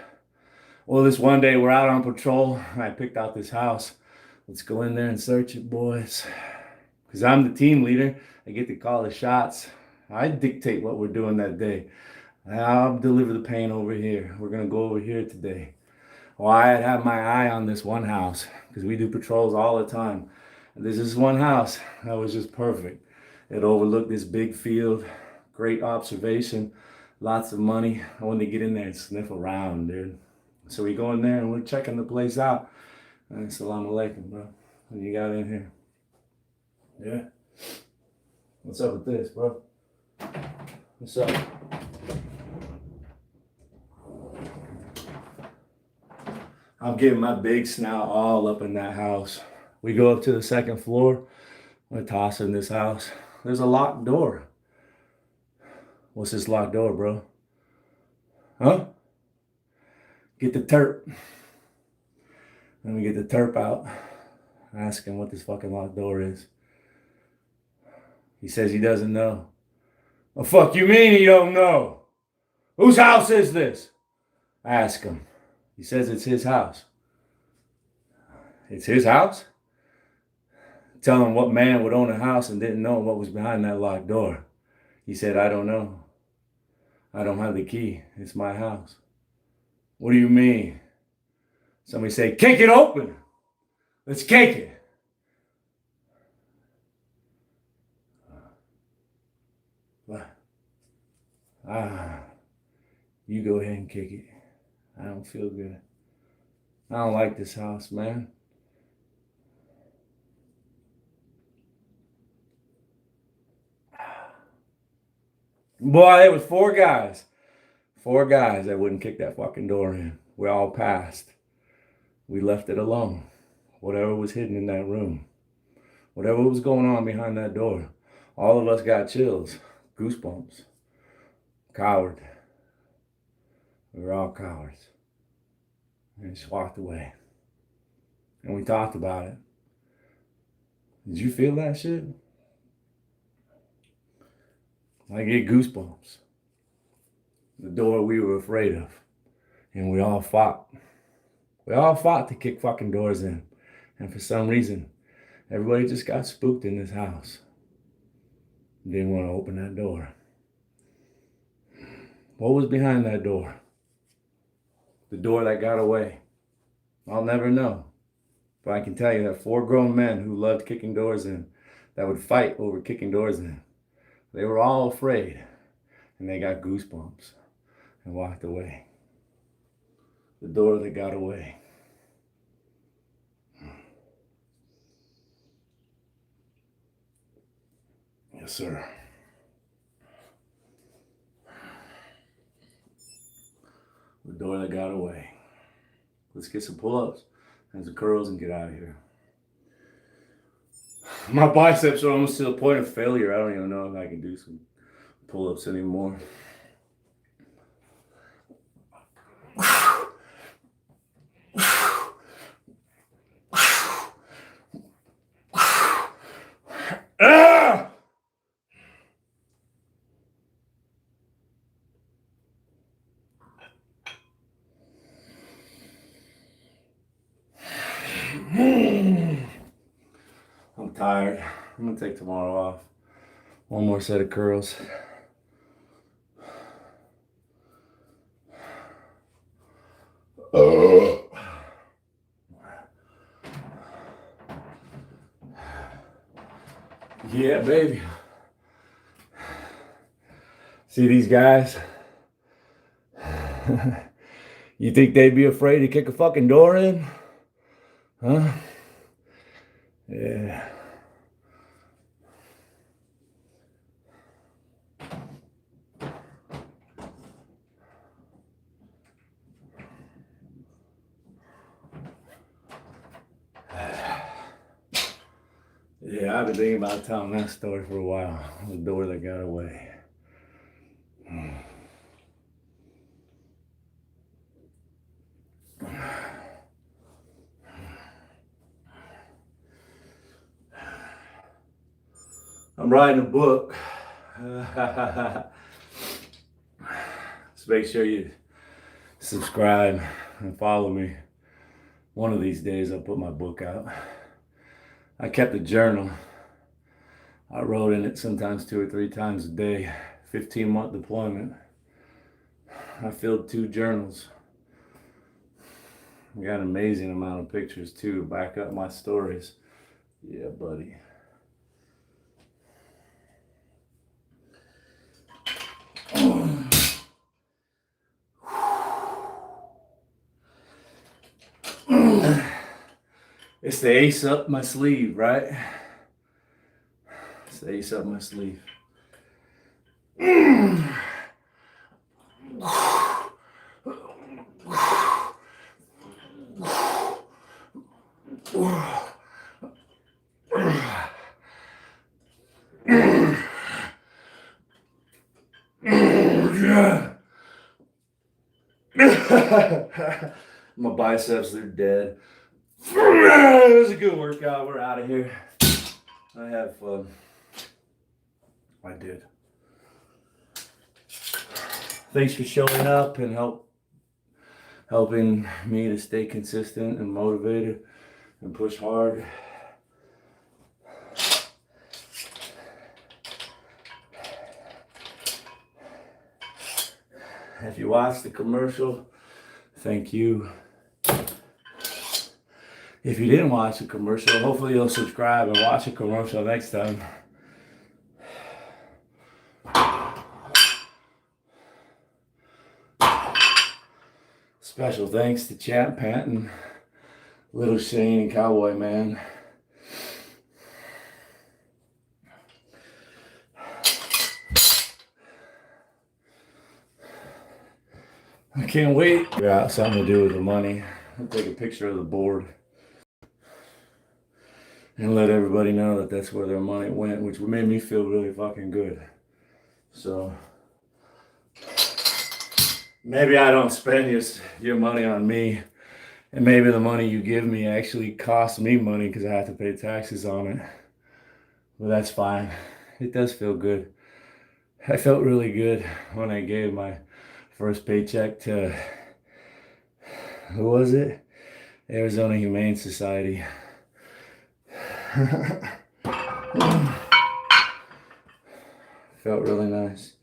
Well, this one day we're out on patrol and I picked out this house. Let's go in there and search it, boys. Because I'm the team leader. I get to call the shots. I dictate what we're doing that day. I'll deliver the pain over here. We're going to go over here today. Well, I had my eye on this one house because we do patrols all the time. And there's this one house that was just perfect. It overlooked this big field, great observation, lots of money. I wanted to get in there and sniff around, dude. So we go in there and we're checking the place out. And Assalamu alaikum, bro. What you got in here? Yeah. What's up with this, bro? What's up? I'm getting my big snout all up in that house. We go up to the second floor. I'm gonna toss in this house. There's a locked door. What's this locked door, bro? Huh? Get the terp. Let me get the terp out. Ask him what this fucking locked door is. He says he doesn't know. Well, fuck you mean he don't know? Whose house is this? I ask him. He says it's his house. It's his house? Tell him what man would own a house and didn't know what was behind that locked door. He said, I don't know. I don't have the key. It's my house. What do you mean? Somebody say, kick it open. Let's kick it. What? You go ahead and kick it. I don't feel good. I don't like this house, man. Boy, it was four guys that wouldn't kick that fucking door in. We all passed. We left it alone. Whatever was hidden in that room, whatever was going on behind that door, all of us got chills, goosebumps. Coward. We were all cowards. And just walked away. And we talked about it. Did you feel that shit? I get goosebumps. The door we were afraid of. And we all fought. We all fought to kick fucking doors in. And for some reason, everybody just got spooked in this house. Didn't want to open that door. What was behind that door? The door that got away. I'll never know. But I can tell you that 4 grown men who loved kicking doors in, that would fight over kicking doors in, they were all afraid. And they got goosebumps and walked away. The door that got away. Yes, sir. The door that got away. Let's get some pull-ups and some curls and get out of here. My biceps are almost to the point of failure. I don't even know if I can do some pull-ups anymore. Ah! I'm tired. I'm gonna take tomorrow off. One more set of curls. Yeah, baby. See these guys? You think they'd be afraid to kick a fucking door in? Huh? Yeah. Yeah, I've been thinking about telling that story for a while. The door that got away. I'm writing a book. So make sure you subscribe and follow me. One of these days I'll put my book out. I kept a journal. I wrote in it sometimes 2 or 3 times a day. 15-month deployment. I filled 2 journals. I got an amazing amount of pictures too to back up my stories. Yeah, buddy. It's the ace up my sleeve, right? It's the ace up my sleeve. My biceps, they're dead. It was a good workout. We're out of here. I had fun. I did. Thanks for showing up and helping me to stay consistent and motivated and push hard. If you watched the commercial, thank you. If you didn't watch the commercial, hopefully you'll subscribe and watch the commercial next time. Special thanks to Champ Pant and Little Shane and Cowboy Man. I can't wait. Got something to do with the money. I'll take a picture of the board and let everybody know that that's where their money went, which made me feel really fucking good. So maybe I don't spend your money on me, and maybe the money you give me actually costs me money because I have to pay taxes on it. But that's fine. It does feel good. I felt really good when I gave my first paycheck to, who was it? Arizona Humane Society. Felt really nice.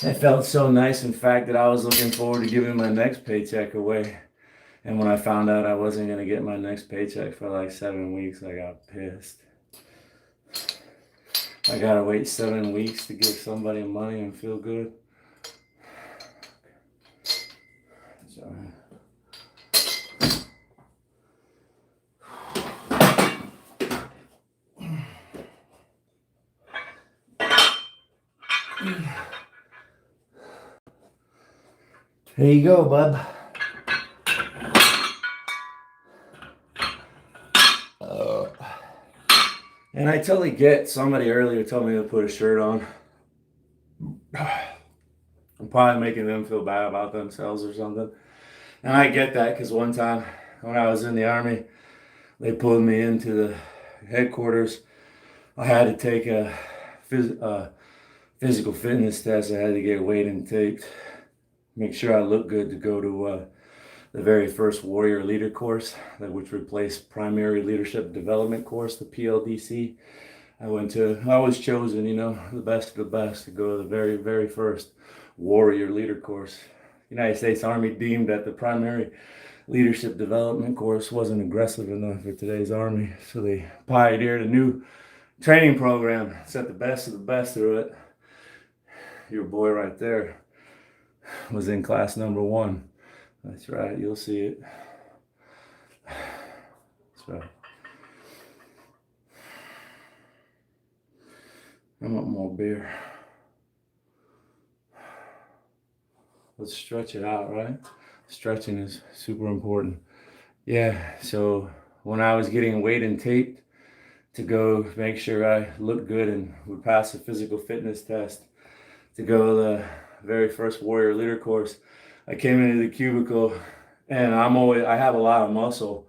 It felt so nice, in fact, that I was looking forward to giving my next paycheck away. And when I found out I wasn't going to get my next paycheck for like 7 weeks, I got pissed. I gotta wait 7 weeks to give somebody money and feel good. So, here you go, bub. And I totally get, somebody earlier told me to put a shirt on. I'm probably making them feel bad about themselves or something. And I get that, because one time when I was in the Army, they pulled me into the headquarters. I had to take a physical fitness test. I had to get weighed and taped, make sure I looked good to go to the very first Warrior Leader course, which replaced Primary Leadership Development course, the PLDC. I was chosen, the best of the best, to go to the very, very first Warrior Leader course. United States Army deemed that the Primary Leadership Development course wasn't aggressive enough for today's Army, so they pioneered a new training program, sent the best of the best through it. Your boy right there was in class number 1. That's right, you'll see it. That's right. I want more beer. Let's stretch it out, right? Stretching is super important. Yeah, so when I was getting weighed and taped to go make sure I looked good and would pass the physical fitness test to go to the very first Warrior Leader course, I came into the cubicle, and I have a lot of muscle,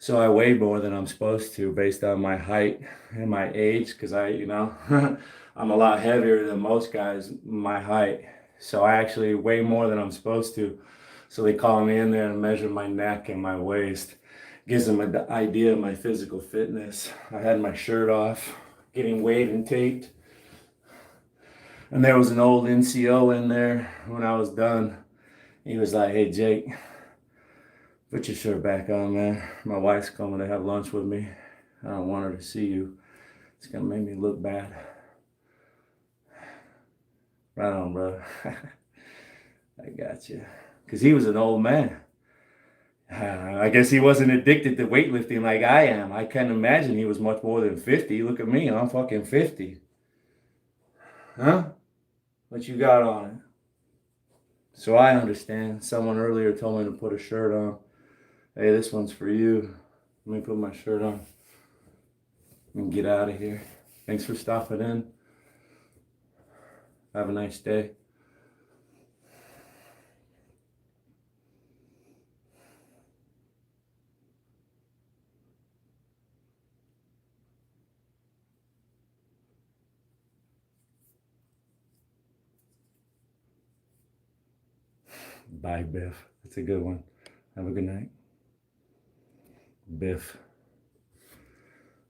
so I weigh more than I'm supposed to based on my height and my age, because I'm a lot heavier than most guys my height, so I actually weigh more than I'm supposed to. So they call me in there and measure my neck and my waist. Gives them an idea of my physical fitness. I had my shirt off, getting weighed and taped. And there was an old NCO in there when I was done. He was like, "Hey, Jake, put your shirt back on, man. My wife's coming to have lunch with me. I don't want her to see you. It's going to make me look bad." Right on, bro. I got you. Because he was an old man. I guess he wasn't addicted to weightlifting like I am. I can't imagine he was much more than 50. Look at me, I'm fucking 50. Huh? What you got on it? So I understand. Someone earlier told me to put a shirt on. Hey, this one's for you. Let me put my shirt on and get out of here. Thanks for stopping in. Have a nice day. Bye, Biff. That's a good one. Have a good night. Biff.